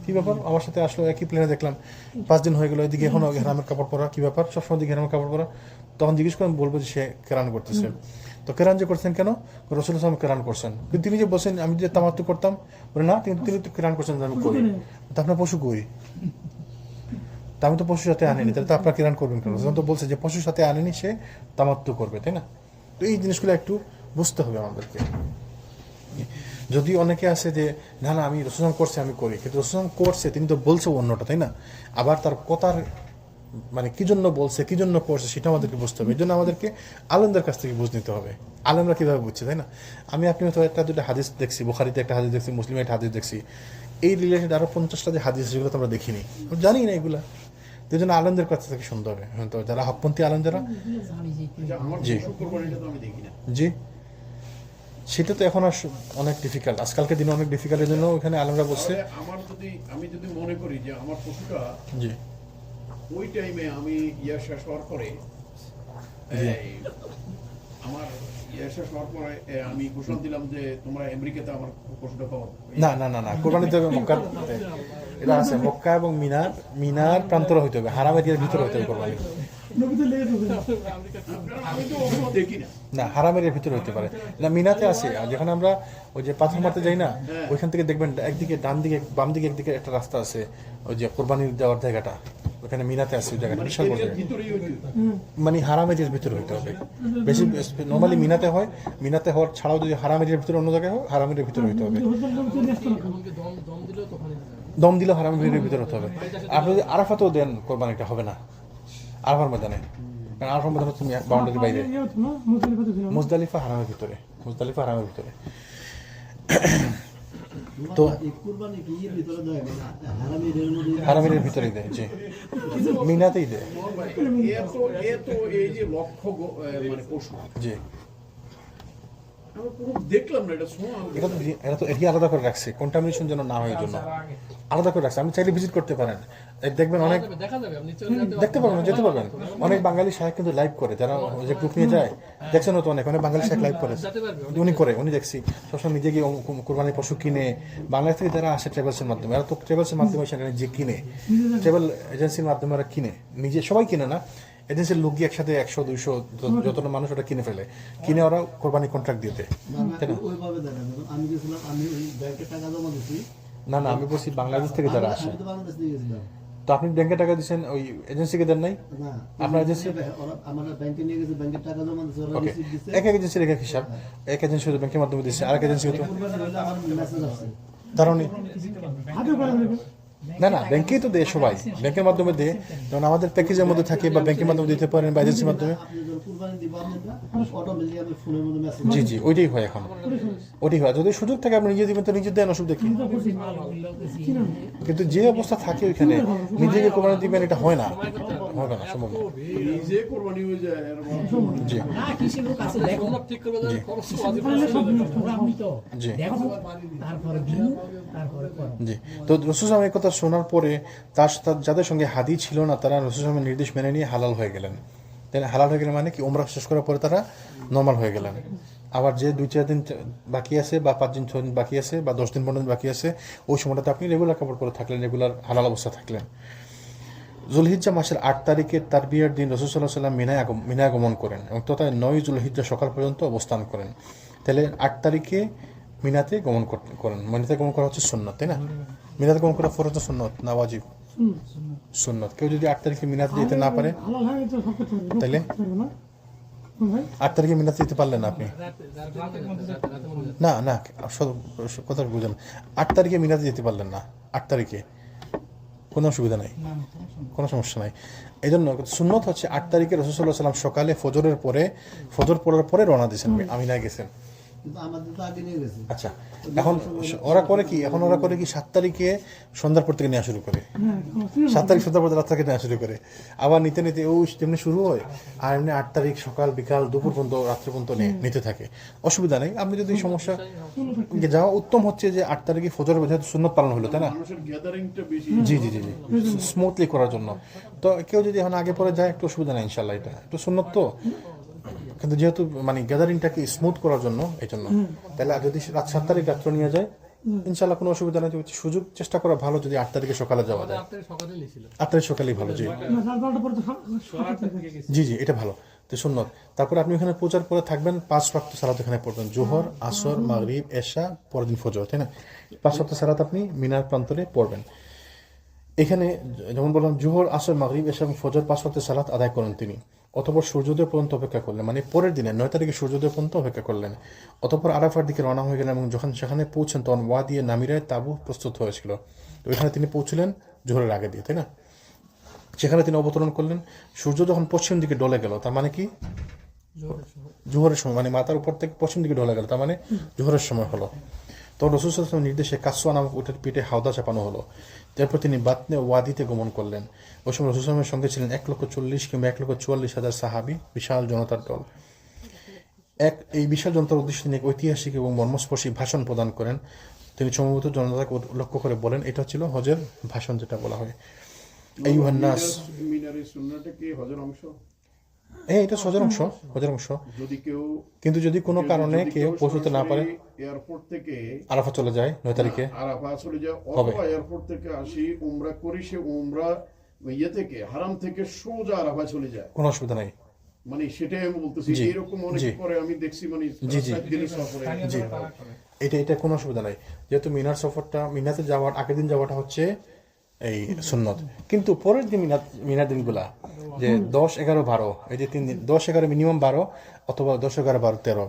কি ব্যাপার? আমার সাথে আসলো, একই প্লেনে দেখলাম, 5 দিন হয়ে গেল, এদিকে এখনো এহরামের কাপড় পরা, কি ব্যাপার? সবসময় দিকে এহরামের কাপড় পরা। তখন জিজ্ঞেস করে বলবো যে সে কেরান করতেছে। তো কেরান যে করছেন কেন? রাসূলুল্লাহ সাল্লাল্লাহু কেরান করছেন, কিন্তু তিনি যে বলছেন আমি যে তামাত্তু করতাম, বলে না, তিনি তো কেরান করছেন আমি করি। তা আপনার পশু কই? তা আমি তো পশুর সাথে আনিনি, তাহলে তো আপনার কিরান করবেন কেন? রসুল তো বলছে যে পশুর সাথে আনেনি সে তামাত্তু করবে, তাই না? তো এই জিনিসগুলো একটু বুঝতে হবে আমাদেরকে। যদি অনেকে আছে যে না না আমি রসুল করছে আমি করি, কিন্তু রসুল করছে তিনি তো বলছে অন্যটা, তাই না? আবার তার কথার মানে কি জন্য বলছে কি জন্য করছে সেটা আমাদেরকে বুঝতে হবে। এই জন্য আমাদেরকে আলেমদের কাছ থেকে বুঝ নিতে হবে, আলেমরা কীভাবে বুঝছে, তাই না? আমি আপনি হয়তো একটা দুটো হাদিস দেখছি, বুখারিতে একটা হাদিস দেখছি, মুসলিমে একটা হাদিস দেখছি, এই রিলেটেড আরও 50টা যে হাদিস যেগুলো তো আমরা দেখিনি, জানি না এগুলা। তো এই জন্য আলেমদের কাছ থেকে শুনতে হবে, তো যারা হকপন্থী আলেম যারা,
আমার
জি।
পশু কোরবানিটা তো আমি দেখি না।
জি, সেটা তো এখন আর অনেক ডিফিকাল্ট, আজকালকের দিনে অনেক ডিফিকাল্টের জন্য ওখানে আলেমরা বলছে।
তাহলে আমি যদি মনে করি যে আমার পশুটা
জি
ওই টাইমে আমি শেষ হওয়ার পরে এই, আমার শেষ হওয়ার পরে আমি ঘোষণা দিলাম যে তোমরা আমেরিকাতে আমার পশুটা পাবো।
না না না না, কোরবানি তো মক্কার, এটা আছে মক্কা এবং মিনার প্রান্তরে হইতে হবে, হারাম এরিয়ার ভিতরে হইতে হবে কোরবানি।
আমি তো ওগুলো দেখি না।
না, হারাম এরিয়ার ভিতরে হইতে পারে না, মিনাতে আছে। আর যেখানে আমরা ওই যে পাথর মারতে যাই না, ওইখান থেকে দেখবেন একদিকে ডান দিকে বাম দিকে একদিকে একটা রাস্তা আছে, ওই যে কোরবানির দেওয়ার জায়গাটা, ওখানে মিনাতে আছে ওই জায়গাটা, বিশাল বড় জায়গা।
ভিতরেই হইতে
মানে হারাম এরিয়ার ভিতরে হইতে হবে বেশি। নর্মালি মিনাতে হয়, মিনাতে হওয়ার ছাড়াও যদি হারাম এরিয়ার ভিতরে অন্য জায়গায় হয়, হারাম এরিয়ার ভিতরে হইতে হবে। দম দিলে হারাম এরিয়ার ভিতরে হতে হবে। আপনি যদি আরাফাতেও দেন কোরবানিটা হবে না আরাফার ময়দানে, কারণ আরাফার ময়দানে তুমি বাউন্ডারি বাইরে। মুজদালিফা হারামের ভিতরে, মুজদালিফা হারামের ভিতরে। তো হারামের ভিতরেই দেয়, জি, মিনাতেই দেয়,
এত এই যে মানে পশু
জি।
আমি পুরো দেখলাম না, এটা শোনা
এটা তো এটি আলাদা করে রাখছে, কন্টামিনেশন যেন না হয়, এই জন্য আলাদা করে রাখছে। আমি চাইলে ভিজিট করতে পারেন, দেখবেন অনেক দেখতে পারবেন, যেতে পারবেন। অনেক বাঙালি সাহেব কিন্তু লাইভ করে, যারা যে গ্রুপ নিয়ে যায়, দেখছেন তো অনেক বাঙালি সাহেব লাইভ করে, উনি দেখছি সবসময় নিজে গিয়ে কোরবানির পশু কিনে। বাংলাদেশ থেকে যারা আসে ট্রাভেলসের মাধ্যমে, এরা তো ট্রাভেলসের মাধ্যমে সেখানে যে কিনে, ট্রাভেল এজেন্সির মাধ্যমে ওরা কিনে, নিজে সবাই কিনে না, এজেন্সির লোক গিয়ে একসাথে 100-200 যতটা মানুষ ওটা কিনে ফেলে, কিনে ওরা কোরবানি কন্ট্রাক্ট দিতে, তাই না?
আমি গেছিলাম, আমি ওই ব্যাংকে টাকা জমা দিচ্ছি।
না না, আমি বলছি বাংলাদেশ থেকে যারা আসে।
আমি তো বাংলাদেশ দিয়ে গেছিলাম।
তো আপনি ব্যাংকে টাকা দিচ্ছেন, ওই এজেন্সিকে দেন নাই?
না,
আপনার এজেন্সি
আমার ব্যাংকে নিয়ে গেছে, ব্যাংকের টাকা জমা দিচ্ছে, ওরা
ওকে,
রিসিপ্ট দিচ্ছে।
এক এজেন্সির এক হিসাব, এক এজেন্সি হয়তো ব্যাংকের মাধ্যমে দিচ্ছে, আরেক এজেন্সি হয়তো
কুরবানি হলে আমার মেসেজ আসছে।
ধারণী। না না, ব্যাংকেই তো দেয় সবাই, ব্যাংকের মাধ্যমে দেয়, যেমন আমাদের প্যাকেজের মধ্যে থাকে, বা ব্যাংকের মাধ্যমে দিতে পারেন, বা এজেন্সির মাধ্যমে।
আপনি যখন কুরবানি দিবেন অটোমেটিক আমি ফোনের মধ্যে মেসেজ
জি জি, ওইটাই হয় এখন, ওইটাই হয়। যদি সুযোগ থাকে আপনি নিজে দিবেন তো নিজে দেন, অসুবিধা কি? কিন্তু যে অবস্থা থাকে ওইখানে নিজেকে কোরবানি দিবেন, এটা হয় না, হবে না, সম্ভব না।
নিজে কোরবানি হয়ে যায় এরকম।
জি জি জি। তো রসুল সালামের কথা শোনার পরে তার যাদের সঙ্গে হাদি ছিল না, তারা রসুল সালামের নির্দেশ মেনে নিয়ে হালাল হয়ে গেলেন। তাই হালাল হয়ে গেলেন মানে কি, ওমরা শেষ করার পরে তারা নর্মাল হয়ে গেলেন। আবার যে 2-4 দিন বাকি আছে, বা 5 দিন 6 দিন বাকি আছে, বা 10 দিন 15 দিন বাকি আছে, ওই সময়টাতে আপনি রেগুলার কাপড় পরে থাকলেন, রেগুলার হালাল অবস্থা থাকলেন। জুলহিজ্জা মাসের 8 তারিখের তারবিয়ার দিন রাসূল সাল্লাল্লাহু আলাইহি ওয়াসাল্লাম মিনায় আগমন করেন এবং তথা 9 জুলহিজ্জা সকাল পর্যন্ত অবস্থান করেন। তাহলে 8 তারিখে মিনাতে গমন করেন। মিনাতে গমন করা হচ্ছে সুন্নত, তাই না? মিনাতে গমন করা ফরজ না সুন্নত না ওয়াজিব? সুন্নত। কেউ যদি 8 তারিখে মিনাতে যেতে না পারে, তাহলে 8 তারিখে মিনাতে যেতে পারলেন না আপনি? না না, কথা বুঝেন, 8 তারিখে মিনাতে যেতে পারলেন না, 8 তারিখে কোনো অসুবিধা নাই, কোনো সমস্যা নাই। এই জন্য সুন্নত হচ্ছে 8 তারিখে রাসূল সাল্লাল্লাহু আলাইহি ওয়াসাল্লাম সকালে ফজর পড়ার পরে রওনা দিয়েছেন, আমিনায় গেছেন।
কিন্তু আমাদের তো আগে নিয়ে গেছে।
আচ্ছা, এখন ওরা করে কি 7 তারিখে সন্ধ্যার পর থেকে নেওয়া শুরু করে, 7 তারিখ সন্ধ্যার পর রাত থেকে নেওয়া শুরু করে, আবার নিতে নিতে তেমনি শুরু হয়, আর এমনি 8 তারিখ সকাল বিকাল দুপুর পর্যন্ত রাত্রি পর্যন্ত নিতে থাকে। অসুবিধা নেই। আপনি যদি সমস্যা যাওয়া উত্তম হচ্ছে যে 8 তারিখে ফজর যেহেতু সুন্নত পালন হলো, তাই না?
মানুষের গ্যাদারিংটা বেশি।
জি জি জি জি, স্মুথলি করার জন্য। তো কেউ যদি এখন আগে পরে যায়, একটু অসুবিধা নেই ইনশাল্লাহ, এটা একটু সুন্নত তো, কিন্তু যেহেতু মানে গ্যাদারিংটাকে স্মুথ করার জন্য এই জন্য। তাহলে যদি রাত 7 তারিখ রাত্র নিয়ে যায়, ইনশাল্লাহ কোনো অসুবিধা নেই। সুযোগ চেষ্টা করা ভালো যদি 8 তারিখে সকালে যাওয়া যায়। 8 তারিখ সকালেই ভালো। জি জি জি, এটা ভালো, তো সুন্নত। তারপরে আপনি ওখানে পৌঁছার পরে থাকবেন, 5 ওয়াক্ত সালাত এখানে পড়বেন, জোহর, আসর, মাগরিব, এশা, পরের দিন ফজর, তাই না? 5 ওয়াক্ত সালাত আপনি মিনার প্রান্তরে পড়বেন। এখানে যেমন বললাম জোহর আসর মাগরিব এসা এবং ফজর 5 ওয়াক্তের সালাত আদায় করেন তিনি। অতঃপর সূর্যোদয় পর্যন্ত অপেক্ষা করলেন, মানে পরের দিনে 9 তারিখে সূর্যোদয় পর্যন্ত অপেক্ষা করলেন। অতঃপর আরাফার দিকে রওনা হয়ে গেলেন এবং যখন সেখানে পৌঁছেন তখন ওয়াদি নামিরায় তাঁবু প্রস্তুত হয়েছিল। তো এখানে তিনি পৌঁছলেন জোহরের আগে দিয়ে, তাই না? সেখানে তিনি অবতরণ করলেন। সূর্য যখন পশ্চিম দিকে ডলে গেল, তার মানে কি জোহরের সময়, মানে মাথার উপর থেকে পশ্চিম দিকে ডলে গেল, তার মানে জোহরের সময় হলো। তখন রাসূল সাল্লাল্লাহু আলাইহি ওয়াসাল্লামের নির্দেশে কাসওয়া নামক উটের পিঠে হাওদা চাপানো হলো। তারপর তিনি বাতনে ওয়াদিতে গমন করলেন। ওই সময় রাসূল সাল্লাল্লাহু আলাইহি ওয়াসাল্লামের সঙ্গে ছিলেন 1,40,000 কিংবা 1,44,000 সাহাবী, বিশাল জনতার দল। এই বিশাল জনতার উদ্দেশ্যে তিনি এক ঐতিহাসিক এবং মর্মস্পর্শী ভাষণ প্রদান করেন। তিনি সম্ভবত জনতাকে লক্ষ্য করে বলেন, এটা ছিল হজের ভাষণ যেটা বলা হয়, আইয়ুহান নাস।
মিনারের সুন্নাহটা কি হজের অংশ?
এটা হজের অংশ, হজের অংশ।
যদি কেউ
কিন্তু যদি কোনো কারণে কেউ পৌঁছতে না পারে,
এয়ারপোর্ট থেকে
আরাফা চলে যায় 9 তারিখে,
আরাফা চলে যায়,
হবে।
অথবা এয়ারপোর্ট থেকে আসি উমরা করি, সে উমরা থেকে হারাম থেকে সোজা আরাফা চলে যায়,
কোনো অসুবিধা নাই।
মানে সেটাই আমি বলতেছি।
জি,
এরকম অনেক
জি।
করে আমি দেখছি, মানে
জি, জি।
7 দিনের সফরে।
জি, এটা কোনো অসুবিধা নাই। যেহেতু মিনার সফরটা, মিনাতে যাওয়ার আগের দিন যাওয়াটা হচ্ছে এই সুন্নত, কিন্তু পরের দিন মিনার দিনগুলা যে 10, 11, 12, এই যে 3 দিন, 10, 11 মিনিমাম 12, অথবা 10, 11, 12, 13,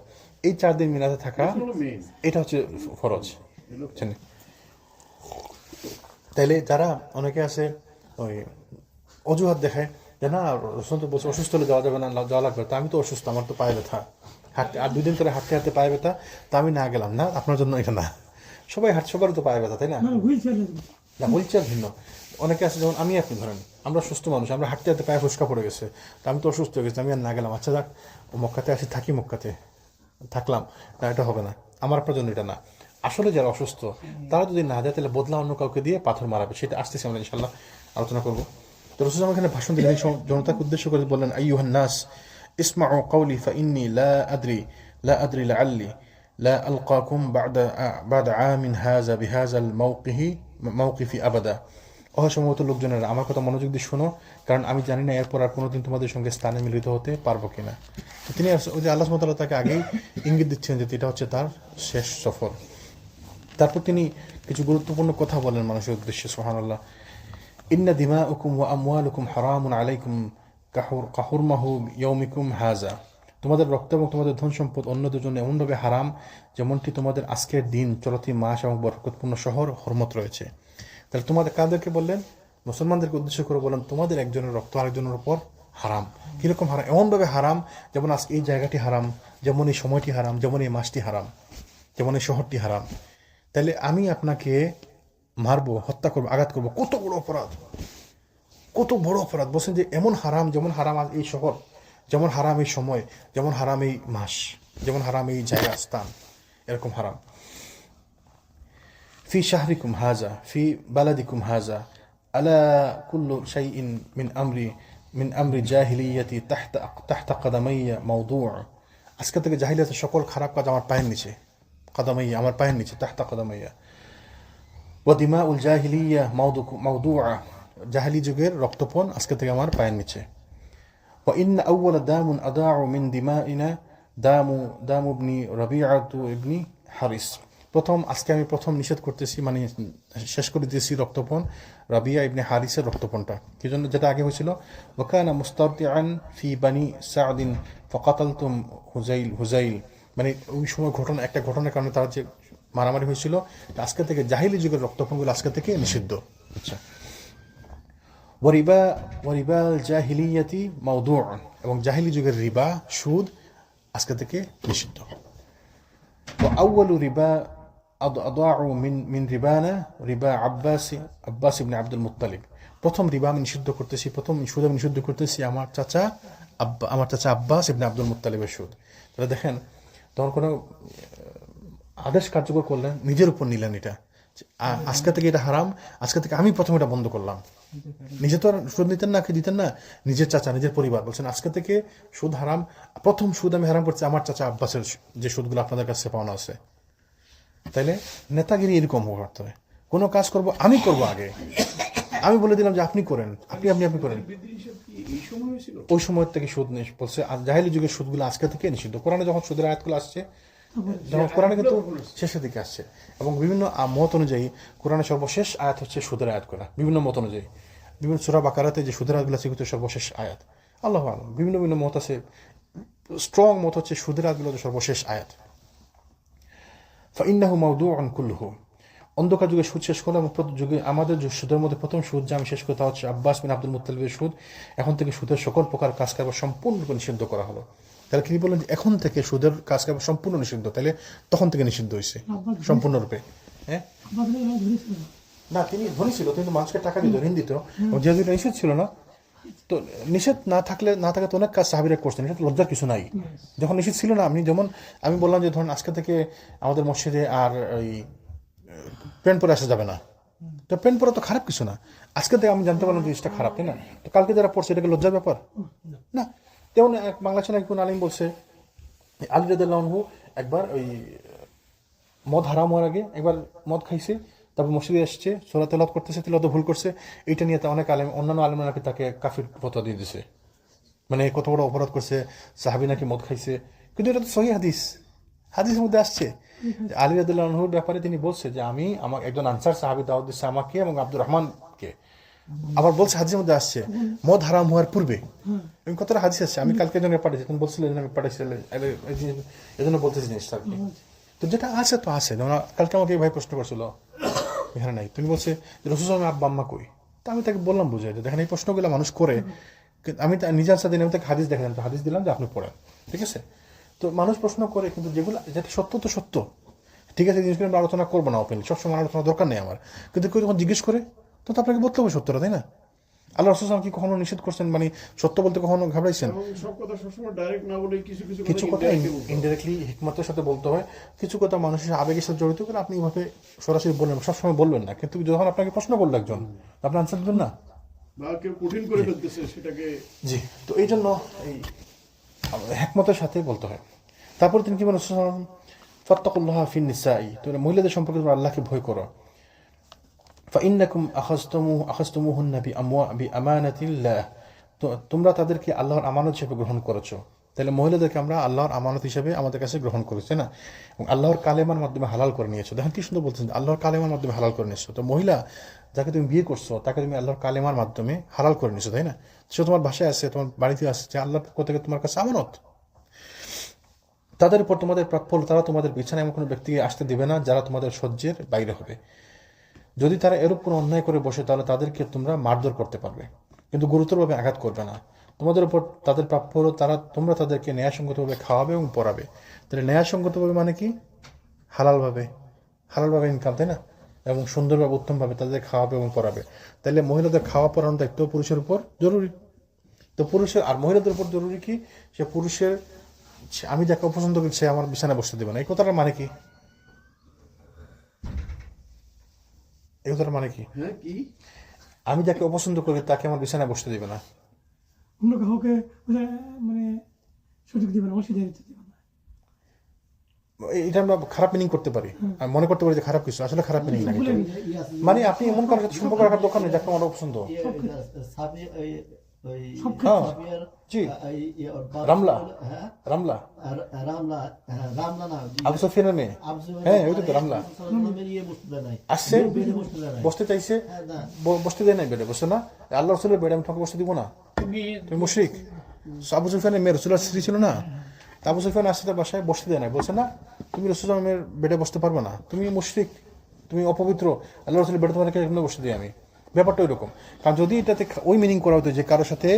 এই 4 দিন মিনাতে থাকা,
মেইন
এটা হচ্ছে ফরজ, বুঝছেন? তাইলে যারা অনেকে আছে ওই অজুহাত দেখায় যে না রসুন তো বলছে অসুস্থ হলে যাওয়া যাবে না, যাওয়া লাগবে, তা আমি তো অসুস্থ, আমার তো পায়ে ব্যথা, হাঁটতে আর 2 দিন ধরে হাঁটতে হাঁটতে পায়ে ব্যথা, তা আমি না গেলাম না। আপনার জন্য এটা না, সবাই সবারই তো পায়ে ব্যথা, তাই না? না, হুইল চেয়ার ভিন্ন। অনেকে আছে যেমন আমি, আপনি ধরেন আমরা সুস্থ মানুষ, আমরা হাঁটতে হাঁটতে পায়ে ফুসকা পড়ে গেছে, তা আমি তো অসুস্থ হয়ে গেছি, আমি আর না গেলাম, আচ্ছা যাক মক্কাতে আসি, থাকি মক্কাতে থাকলাম, না এটা হবে না, আমার আপনার জন্য এটা না। আসলে যারা অসুস্থ তারা যদি না যায় তাহলে বদলা অন্য কাউকে দিয়ে পাথর মারাবে, সেটা আসতেছে, আমরা ইনশাল্লাহ আলোচনা করবো। তো রাসূল সাল্লাল্লাহু আলাইহি ওয়াসাল্লাম এখানে ভাষণ দিলেন, জনতাকে উদ্দেশ্য করে বললেন, আইয়ুহান নাস ইসমাউ কওলি ফাইন্নী লা আদরি লাআল্লি লা আলকাকুম বা'দা আমিন হাযা বিহাযাল মাওকিফি আবাদা। অসম্ভবত লোকজনেরা, আমার কথা মনোযোগ দিয়ে শোনো, কারণ আমি জানি না এরপর আর কোনোদিন তোমাদের সঙ্গে স্থানে মিলিত হতে পারবো কিনা। তো তিনি ওই যে আল্লাহ সুবহানাহু ওয়া তাআলা তাকে আগেই ইঙ্গিত দিচ্ছেন যে এটা হচ্ছে তার শেষ সফর। তারপর তিনি কিছু গুরুত্বপূর্ণ কথা বলেন মানুষের উদ্দেশ্যে, সুবহানাল্লাহ। ইন্না দিমাউকুম ওয়া আমওয়ালুকুম হারামুন আলাইকুম কাহুরমাহু ইয়াউমিকুম হাযা। তোমাদের রক্ত এবং তোমাদের ধন সম্পদ অন্যদের জন্য এমনভাবে হারাম যেমনটি তোমাদের আজকের দিন, চলতি মাস এবং বরকতপূর্ণ শহর হরমত রয়েছে। তাহলে তোমাদের কাদেরকে বললেন? মুসলমানদেরকে উদ্দেশ্য করে বললেন তোমাদের একজনের রক্ত আরেকজনের উপর হারাম। কিরকম হারাম? এমনভাবে হারাম যেমন আজকে এই জায়গাটি হারাম, যেমন এই সময়টি হারাম, যেমন এই মাসটি হারাম, যেমন এই শহরটি হারাম। তাহলে আমি আপনাকে মারবো, হত্যা করবো, আঘাত করবো, কত বড় অপরাধ, কত বড় অপরাধ। বলছেন যে এমন হারাম, যেমন হারাম এই শহর, যেমন হারাম এই সময়, যেমন হারাম এই মাস, যেমন হারাম এই জায়গা স্থান, এরকম হারাম। ফি শাহরিকুম হাজা ফি বালাদিকুম হাজা আলা কুল্লু শাইইন মিন আমরি জাহিলিয়াতি তাহতা কাদামাইয়া মাওদুআ। আজকে থেকে জাহিলিয়াতের সকল খারাপ কাজ আমার পায়ের নিচে, কাদামাইয়া আমার পায়ের নিচে, তাহতা কাদামাইয়া। ওয়া দিমাউল জাহিলিয়া মাওদুআ, জাহিলি যুগের রক্তপণ আজকে থেকে আমার পায়ের নিচে। ওয়া ইন্না আউওয়ালা দামুন আদাউ মিন দিমাইনা দামু ইবনি রাবিআতু ইবনি হারিস। আজকে আমি প্রথম নিষেধ করতেছি, মানে শেষ করে দিয়েছি রক্তপণ রাবিয়া ইবনে হারিসের রক্তপণটা। কি জন্য? যেটা আগে হয়েছিল, ওয়াকানা মুস্তারদিআন ফি বানি সাদিন ফাকাতালতুম হুজাইল, মানে ওই সময় একটা ঘটনার কারণে তারা যে মারামারি হয়েছিল, আজকে থেকে জাহিলি যুগের রক্তপণগুলো আজকে থেকে নিষিদ্ধ। আচ্ছা, ওয়ারিবাল জাহিলিয়াতি মাওদুআ, এবং জাহিলি যুগের রিবা, সুদ আজকে থেকে নিষিদ্ধ। ওয়া আউয়ালু রিবা আদাউ মিন রিবানা রিবা আব্বাস ইবনে আব্দুল মুত্তালিব। প্রথম রিবা আমি নিষিদ্ধ করতেছি, প্রথম সুদ আমি নিষিদ্ধ করতেছি আমার চাচা আব্বাস ইবনে আব্দুল মুত্তালিবের সুদ। তাহলে দেখেন, তখন কোনো আদেশ কার্যকর করলেন, নিজের উপর নিলেন, এটা আজকে থেকে এটা হারাম, আজকে থেকে আমি প্রথম এটা বন্ধ করলাম। নিজে তো আর সুদ নিতেন না, দিতেন না, নিজের চাচা, নিজের পরিবার বলছেন আজকে থেকে সুদ হারাম, প্রথম সুদ আমি হারাম করছি আমার চাচা আব্বাসের যে সুদগুলো আপনাদের কাছে পাওনা আছে। তাইলে নেতাগিরি এরকম করতে হয়, কোনো কাজ করব আমি করব আগে, আমি বলে দিলাম যে আপনি করেন, আপনি করেন। ওই সময় থেকে সুদ বলছে, আর জাহিলি যুগের সুদগুলো আজকে থেকে নিষিদ্ধ। কোরআনে যখন সুদের আয়াতগুলো আসছে যেমন কোরআনে কিন্তু শেষের দিকে আসছে এবং বিভিন্ন মত অনুযায়ী কোরআনের সর্বশেষ আয়াত হচ্ছে সুদের আয়াত করা, বিভিন্ন মত অনুযায়ী বিভিন্ন সূরা বাকারাতে যে সুদের আয়াতগুলো আছে সর্বশেষ আয়াত, আল্লাহু আ'লাম। বিভিন্ন বিভিন্ন মত আছে, স্ট্রং মত হচ্ছে সুদের আয়াতগুলো সর্বশেষ আয়াত। ফাইন্নাহু মাওদুউন কুল্লুহু, অন্ধকার যুগে সুদ শেষ করলাম, যুগে আমাদের সুদের মধ্যে প্রথম সুদ যে আমি শেষ করি তা হচ্ছে আব্বাস বিন আব্দুল মুত্তালিবের সুদ। এখন থেকে সুদের সকল প্রকার কাজ কারবার সম্পূর্ণরূপে নিষিদ্ধ করা হলো। তাহলে তিনি বললেন যে এখন থেকে সুদের কাজ কারবার সম্পূর্ণ নিষিদ্ধ, তাহলে তখন থেকে নিষিদ্ধ হয়েছে সম্পূর্ণরূপে। হ্যাঁ না, তিনি ধনী ছিল, কিন্তু মানুষকে টাকা দিত, ঋণ দিত, যেহেতু এটা নিষেধ ছিল না, তো নিষেধ না থাকলে তো অনেক কাজ সাহাবীরা করছেন, এটা লজ্জার কিছু নাই। যখন নিষেধ ছিল না, আমি বললাম যে ধরুন আজকে থেকে আমাদের মসজিদে আর ওই প্যান্ট পরে আসা যাবে না, তো প্যান্ট পরা তো খারাপ কিছু না, আজকে থেকে আমি জানতে পারলাম জিনিসটা খারাপ, তাই না? তো কালকে যারা পড়ছে এটাকে লজ্জার ব্যাপার না। তেমন এক বাংলাদেশের একজন আলিম বলছে আলী রাদিয়াল্লাহু আনহু একবার ওই মদ হারাম হওয়ার আগে একবার মদ খাইছে, তারপর মসজিদে এসছে, সূরা তেলাওয়াত করতেছে, তেলাওয়াত ভুল করছে, এইটা নিয়ে তো অনেক আলেম, অন্যান্য আলেমরা নাকি তাকে কাফির ফতোয়া দিয়ে দিছে, মানে কত বড় অপরাধ করছে, সাহাবী নাকি মদ খাইছে। কিন্তু এটা তো সহিহ হাদিসের মধ্যে আসছে আলী রাদিয়াল্লাহু আনহুর ব্যাপারে তিনি বলছে যে আমার একজন আনসার সাহাবী দাওয়াত দিচ্ছে আমাকে এবং আব্দুর রহমানকে, আবার বলছে হাদিসের মধ্যে আসছে মদ হারাম হওয়ার পূর্বে। কতটা হাদিস আছে, আমি কালকে জন্য পাঠিয়েছি, তুমি বলছিলেন আমি পাঠিয়েছিলেন, এই জন্য বলতেছি জিনিসটা আর কি। তো যেটা আছে তো আছে, যেমন কালকে আমাকে এই ভাই প্রশ্ন করছিল এখানে নাই, তুমি বলছে রাসূল সাল্লাল্লাহু আলাইহি আব্বা আম্মা কই, তা আমি তাকে বললাম বুঝাই যে দেখেন এই প্রশ্নগুলো মানুষ করে, আমি নিজের সাথে আমি তাকে হাদিস দেখালাম, তো হাদিস দিলাম যে আপনি পড়েন, ঠিক আছে? তো মানুষ প্রশ্ন করে, কিন্তু যেটা সত্য তো সত্য, ঠিক আছে, জিনিসগুলো আমরা আলোচনা করবো না ওপেনলি, সবসময় আলোচনা দরকার নেই আমার, কিন্তু কেউ যখন জিজ্ঞেস করে তো আপনাকে বলতে হবে সত্যটা, তাই না? আল্লাহ রাসূল সাল্লাল্লাহু আলাইহি ওয়াসাল্লাম কি কখনো নিষেধ করছেন, মানে সত্য বলতে কখনো ঘাবড়াইছেন?
সব কথা সবসময় ডাইরেক্ট না বলে
কিছু কথা ইনডাইরেক্টলি হিকমতের সাথে বলতে হয়, কিছু কথা মানুষের আবেগের সাথে জড়িত করে আপনি এইভাবে সরাসরি বলবেন, সবসময় বলবেন না, কিন্তু যখন আপনাকে প্রশ্ন করলো একজন, আপনি আনসার দেবেন না,
বা কেউ কঠিন করে ফেলতেছে সেটাকে।
জি, তো এই জন্য এই হিকমতের সাথে বলতে হয়। তারপর তিনি কি বলেন, ফাত্তাকুল্লাহ ফিন নিসাই, তোমরা মহিলাদের সম্পর্কে তোমরা আল্লাহকে ভয় করো। ফাইন্নাকুম আখাযতুমুহুন্না বিআমানাতিল্লাহ, তো তোমরা তাদেরকে আল্লাহর আমানত হিসেবে গ্রহণ করেছো, তাহলে মহিলাদেরকে আমরা আল্লাহর আমানত হিসেবে আমাদের কাছে গ্রহণ করেছি না, এবং আল্লাহর কালেমার মাধ্যমে হালাল করে নিয়েছো। দেখেন কি সুন্দর বলছেন, আল্লাহর কালেমার মাধ্যমে হালাল করে নিয়েছো। তো মহিলা যাকে তুমি বিয়ে করছো তাকে তুমি আল্লাহর কালেমার মাধ্যমে হালাল করে নিয়েছো, তাই না? সে তোমার বাসায় আছে, তোমার বাড়িতে আসছে, আল্লাহর পক্ষ থেকে তোমার কাছে আমানত। তাদের উপর তোমাদের প্রাপ্য হলো তারা তোমাদের বিছানায় এমন কোনো ব্যক্তিকে আসতে দেবে না যারা তোমাদের সহ্যের বাইরে হবে। যদি তারা এরূপ কোনো অন্যায় করে বসে তাহলে তাদেরকে তোমরা মারধর করতে পারবে, কিন্তু গুরুতরভাবে আঘাত করবে না। তোমাদের উপর তাদের প্রাপ্য হলো তোমরা তাদেরকে ন্যায়সঙ্গতভাবে খাওয়াবে এবং পড়াবে। তাহলে ন্যায়সঙ্গতভাবে মানে কি? হালালভাবে ইনকাম, তাই না? এবং সুন্দরভাবে উত্তমভাবে তাদের খাওয়াবে এবং পড়াবে। তাহলে মহিলাদের খাওয়া পড়ানোর দায়িত্ব পুরুষের উপর জরুরি। তো পুরুষের আর মহিলাদের উপর জরুরি কি? সে পুরুষের, আমি যাকে অপছন্দ করি সে আমার বিছানায় বসতে দেবে না, এই কথাটার মানে কি? এই কথাটার মানে কি?
হ্যাঁ, কি?
আমি যাকে অপছন্দ করি তাকে আমার বিছানায় বসতে দেবে না,
অন্য কাউকে মানে সুযোগ দিবে না, অসুবিধা দিবে না।
এটা আমরা খারাপ মিনিং করতে পারি, আমি মনে করতে পারি যে খারাপ কিছু, আসলে খারাপ মিনিং না। কিন্তু মানে আপনি এমন কারোর সাথে সম্পর্ক রাখার দোকান নেই যাকে আমার অপছন্দ। জি, রামলা আবু সুফিয়ানের মেয়ে, হ্যাঁ ওই তো রামলা আসছে, বসতে চাইছে, বসতে দেয় নাই, বেডে বসে না, আল্লাহ রসুলের বেডে আমি তোমাকে বসতে দিব না, তুমি মুশরিক। আবু সুফিয়ানের মেয়ে রসুলের স্ত্রী ছিল না, আবু সুফিয়ান আসছে তার বাসায়, বসতে দেয় নাই, বলছে না তুমি রসুলের বেডে বসতে পারবে না, তুমি মুশরিক, তুমি অপবিত্র, আল্লাহ রসুলের বেডে তোমাকে এখানে বসতে দিই আমি। ব্যাপারটা ওই রকম। কারণ যদি এটাতে ওই মিনিং করা হতো যে কারোর সাথে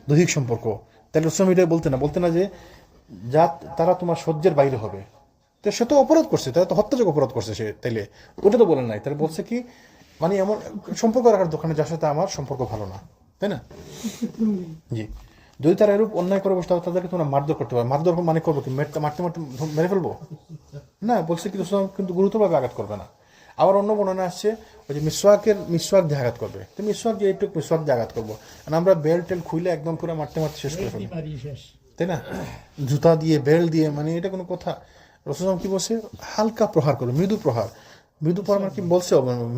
দৈহিক সম্পর্ক, তাহলে রসুল এটা বলতে না যে যা তারা তোমার সহ্যের বাইরে হবে, তো সে তো অপরাধ করছে, তারা তো হত্যাযোগ্য অপরাধ করছে সে, তাইলে ওটা তো বলেন নাই। তাহলে বলছে কি, মানে এমন সম্পর্ক রাখার দোকানে যার সাথে আমার সম্পর্ক ভালো না, তাই না? জি, যদি তারা এরূপ অন্যায় করে বসে তাদেরকে তোমরা মারধর করতে পারো। মারধর মানে করবো কি, মারতে মেরে ফেলবো না, বলছে কি কিন্তু গুরুতরভাবে আঘাত করবে না। আবার অন্য বর্ণনা আসছে ওই যে মিসওয়াক দিয়ে আঘাত করবে, তো মিসওয়াক দিয়ে একটু মিসওয়াক দিয়ে আঘাত করবো, আমরা বেল্ট টেল খুলে একদম পুরো মারতে শেষ করে ফেলি, তাই না? জুতা দিয়ে বেল্ট দিয়ে, মানে এটা কোনো কথা? রাসূল কি বলছে? হালকা প্রহার করবে, মৃদু প্রহার মানে কি বলছে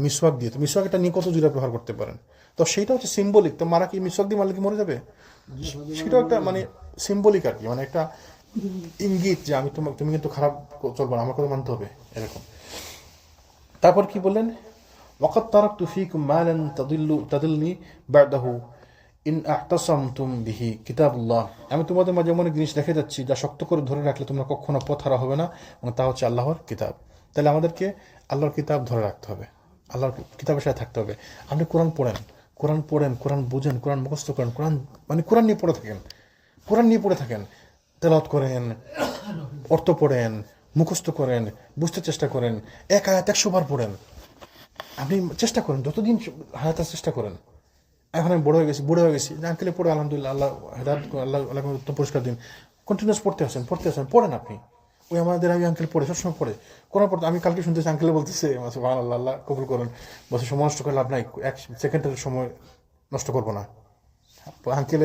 মিসওয়াক দিয়ে। তো মিসওয়াক এটা নিয়ে কত জোরে প্রহার করতে পারেন, তো সেইটা হচ্ছে সিম্বলিক। তো মারা কি মিসওয়াক দিয়ে মারলে কি মরে যাবে? সেটাও একটা মানে সিম্বলিক আর কি, মানে একটা ইঙ্গিত যে আমি তুমি কিন্তু খারাপ চলবে না, আমার কথা মানতে হবে, এরকম। তারপর কি বললেন, ওয়াকাদ তারাকতু ফীকুম মা লান তাদিল্লু বা'দাহু ইন আ'তাসামতুম বিহি কিতাবুল্লাহ। আমি তোমাদের মাঝে এমন এক জিনিস রেখে যাচ্ছি যা শক্ত করে ধরে রাখলে তোমরা কখনো পথ হারা হবে না, এবং তা হচ্ছে আল্লাহর কিতাব। তাহলে আমাদেরকে আল্লাহর কিতাব ধরে রাখতে হবে, আল্লাহর কিতাবের সাথে থাকতে হবে। আপনি কোরআন পড়েন, কোরআন বুঝেন, কোরআন মুখস্থ করেন, কোরআন নিয়ে পড়ে থাকেন, তেলাওয়াত করেন, অর্থ পড়েন, মুখস্থ করেন, বুঝতে চেষ্টা করেন, এক আয়াত 100 বার পড়েন। আপনি চেষ্টা করেন, যতদিন হায়াতের চেষ্টা করেন। এখন আমি বড় হয়ে গেছি, আঙ্কেলে পড়ে আলহামদুলিল্লাহ, আল্লাহ হেদায়েত, আল্লাহ উত্তম পুরস্কার দিন। কন্টিনিউস পড়তে আসেন, পড়েন আপনি। ওই আমাদের আমি আঙ্কেল পড়ে, সবসময় পড়ে কোরআন পড়তে। আমি কালকে শুনতেছি আঙ্কেলে বলতেছে সুবহানাল্লাহ, আল্লাহ কবুল করেন, বলছে সময় নষ্ট করে লাভ নাই, 1 সেকেন্ডের সময় নষ্ট করবো না।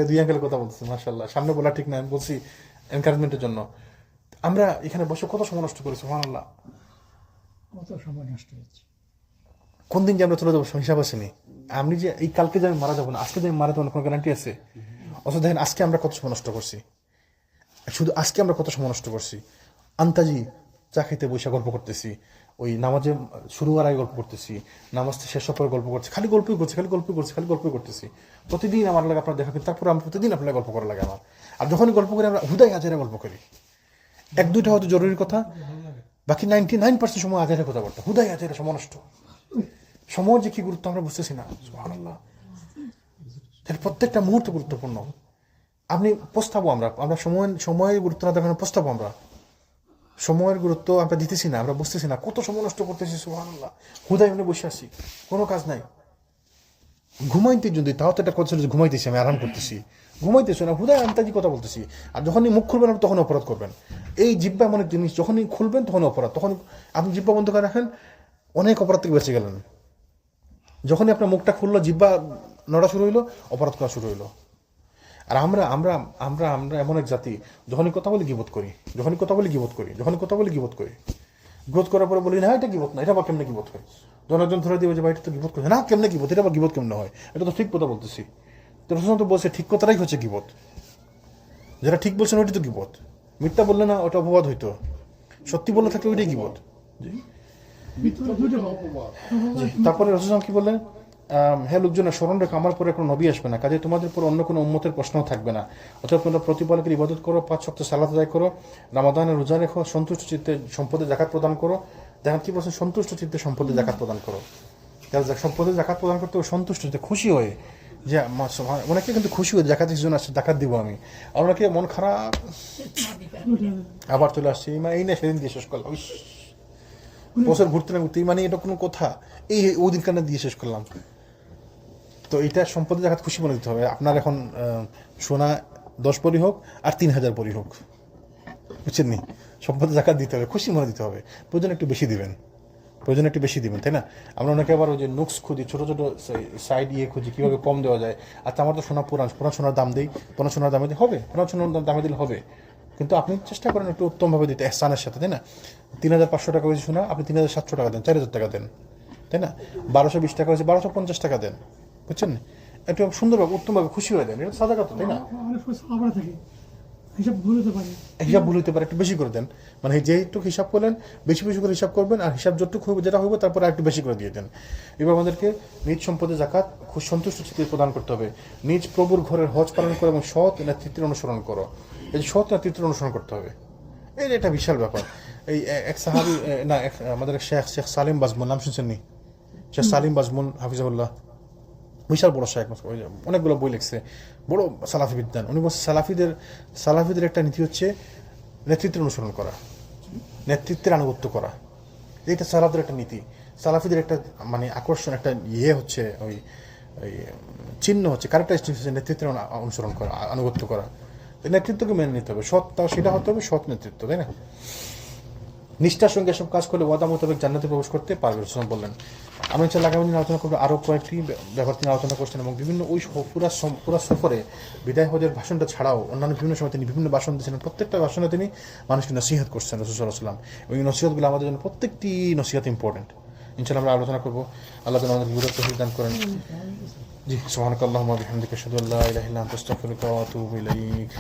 দুই আঙ্কেলের কথা বলতেছে, মাশাআল্লাহ। সামনে বলা ঠিক না, আমি বলছি এনকারেজমেন্টের জন্য। আমরা এখানে বসে কত সময় নষ্ট করি, সুবহানাল্লাহ।
কত সময় নষ্ট হচ্ছে।
কোন দিন যে আমরা চলে যাবো হিসাব আসেনি। আমি যে এই কালকে যে আমি মারা যাবো না, আজকে যে আমি মারা যাবো না, কোনো গ্যারান্টি আছে? অথচ দেখেন আজকে আমরা কত সময় নষ্ট করছি, শুধু আজকে আমরা কত সময় নষ্ট করছি। আন্তাজি চা খেতে বসে গল্প করতেছি, ওই নামাজে শুরু হওয়ার আগে গল্প করতেছি, নামাজ শেষ হওয়ার পর গল্প করছি, খালি গল্পই করতেছি। প্রতিদিন আমার লাগে আপনার দেখা, কিন্তু তারপরে আমি প্রতিদিন আপনার গল্প করা লাগে আমার। আর যখনই গল্প করি আমরা হুদাই আজেরা গল্প করি। 1-2টা হয়তো জরুরি কথা, বাকি 99% সময় আজেরা কথাবার্তা, হুদাই আজেরা, সময় নষ্ট। সময় যে কি গুরুত্ব আমরা বুঝতেছি না, সুবহানাল্লাহ। তাহলে প্রত্যেকটা মুহূর্ত গুরুত্বপূর্ণ। আপনি পস্তাবো, আমরা সময়ের গুরুত্ব না দেখানো পস্তাবো। আমরা সময়ের গুরুত্ব আমরা দিতেছি না, আমরা বুঝতেছি না, কত সময় নষ্ট করতেছি, সুবহানাল্লাহ। হুদাই এমনি বসে আছি, কোনো কাজ নাই। ঘুমাইতে যদি তাও তো একটা কথা ছিল যে ঘুমাইতেছি, আমি আরাম করতেছি, ঘুমাইতেছি না, হুদাই আন্তাজি কথা বলতেছি। আর যখনই মুখ খুলবেন আপনি তখন অপরাধ করবেন। এই জিহ্বা এমন এক জিনিস, যখনই খুলবেন তখন অপরাধ, তখন আপনি জিহ্বা বন্ধ করে রাখেন, অনেক অপরাধ থেকে বেঁচে গেলেন। যখনই আপনার মুখটা খুললো, জিহ্বা নড়া শুরু হইলো, অপরাধ করা শুরু হইলো। আর আমরা আমরা আমরা আমরা এমন এক জাতি, যখনই কথা বলি গীবত করি, গ্রোথ করার পরে বলি না এটা গীবত না, এটা আবার কেমনে গীবত হয়। জনজন ধরে দিবে যে ভাই এটা তো গীবত করছে না, কেমনে গীবত, এটা আবার গীবত কেমনে হয়, এটা তো ঠিক কথা বলতেছি। তো রসুল তো বলছে ঠিক কথাটাই হচ্ছে গীবত, যেটা ঠিক বলছেন ওইটাই তো গীবত। মিথ্যা বললে না ওটা অপবাদ হইতো, সত্যি বললে থাকলে ওইটাই গীবত। তারপরে রসুল কি বললেন, হে লোকজনের স্মরণ রেখো, আমার পরে কোনো নবী আসবে না, কাজে তোমাদের পর অন্য কোনো উম্মতের প্রশ্নও থাকবে না। অর্থাৎ তোমরা প্রতিপালকের ইবাদত করো, 5 ওয়াক্ত সালাত আদায় করো, রমাদানের রোজা রেখো, সন্তুষ্ট চিত্তে সম্পদে জাকাত প্রদান করো। দেখেন কি বলছেন, সন্তুষ্ট চিত্তে সম্পদে জাকাত প্রদান করো। সম্পদে জাকাত প্রদান করতে সন্তুষ্ট চিত্তে, খুশি হয়ে, যে অনেকে কিন্তু খুশি হয়ে জাকাতের জন্য আসছে, জাকাত দিব আমি। আর অনেকে মন খারাপ, আবার চলে আসছে, এই না সেদিন দিয়ে শেষ করলাম, বছর ঘুরতে না ঘুরতে, মানে এটা কোনো কথা, ওই দিন কানে দিয়ে শেষ করলাম। তো এটা সম্পদের জাকাত খুশি মনে দিতে হবে। আপনার এখন সোনা 10 ভরি হোক আর 3000 ভরি হোক, বুঝছেন নি, সম্পদের জাকাত দিতে হবে, খুশি মনে দিতে হবে। প্রয়োজন একটু বেশি দিবেন, তাই না? আমরা অনেকে আবার ওই যে নুকস খুঁজি, ছোটো সাইড খুঁজি কীভাবে কম দেওয়া যায়। আচ্ছা আমার তো সোনা পুরান সোনার দাম দিই, পুরান সোনার দামে দিই, হবে, পুরান সোনার দামে দিলে হবে, কিন্তু আপনি চেষ্টা করেন একটু উত্তমভাবে দিতে, এহসানের সাথে, তাই না? 3500 টাকা হয়েছে সোনা, আপনি 3700 টাকা দেন, 4000 টাকা দেন, তাই না? 1220 টাকা হয়েছে, 1250 টাকা দেন, বুঝছেন? একটু সুন্দরভাবে উত্তমভাবে খুশি হয়ে দেন, এটা সাদা কথা, তাই না?
হিসাব ভুল হতে পারে,
একটু বেশি করে দেন, মানে যেহেতু হিসাব করলেন বেশি করে হিসাব করবেন, আর হিসাব যতটুকু হবে যেটা হবে তারপরে একটু বেশি করে দিয়ে দেন। এবার আমাদেরকে নিজ সম্পদে জাকাত খুব সন্তুষ্ট চিত্তে প্রদান করতে হবে। নিজ প্রভুর ঘরের হজ পালন করো এবং সৎ নেতৃত্বের অনুসরণ করো। এই সৎ নেতৃত্বের অনুসরণ করতে হবে, এটা বিশাল ব্যাপার। এই এক সাহাবী, না আমাদের শেখ সালিম বাজমুন, নাম শুনছেন নি? শেখ সালিম বাজমুন হাফিজাহুল্লাহ, বিশাল বড় শেখ, অনেকগুলো বই লিখছে, বড় সালাফি বিদ্যান। উনি বলছে সালাফিদের একটা নীতি হচ্ছে নেতৃত্বের অনুসরণ করা, নেতৃত্বের আনুগত্য করা। এইটা সালাফদের একটা নীতি, সালাফিদের একটা মানে আকর্ষণ, একটা হচ্ছে ওই চিহ্ন হচ্ছে, ক্যারেক্টারিস্টিক্স হচ্ছে নেতৃত্বের অনুসরণ করা, আনুগত্য করা। নেতৃত্বকে মেনে নিতে হবে, সৎ, তাও সেটা হতে হবে সৎ নেতৃত্ব, তাই না? নিষ্ঠার সঙ্গে এসব কাজ করলে ওয়াদা মোতাবেক জান্নাতে প্রবেশ করতে পারবে, রসুল বললেন। আমি ইনশাআল্লাহ আগামী দিন আলোচনা করবো আরও কয়েকটি ব্যাপার তিনি আলোচনা করছেন, এবং বিভিন্ন ওই পুরা সফরে বিদায় হজের ভাষণটা ছাড়াও অন্যান্য বিভিন্ন সময় তিনি বিভিন্ন ভাষণ দিয়েছিলেন। প্রত্যেকটা ভাষণে তিনি মানুষকে নসিহত করছেন রসুল সাল্লাল্লাহু আলাইহি ওয়াসাল্লাম, এবং এই নসিহতগুলো আমাদের জন্য প্রত্যেকটি নসিহত ইম্পর্টেন্ট। ইনশাআল্লাহ আমরা আলোচনা করবো। আল্লাহ যেন আমাদের বুঝার তৌফিক দান করেন। জি, সুবহানাকাল্লাহুম্মা ওয়া বিহামদিকা আশহাদু আল্লা ইলাহা ইল্লা আনতা আস্তাগফিরুকা ওয়া আতুবু ইলাইক।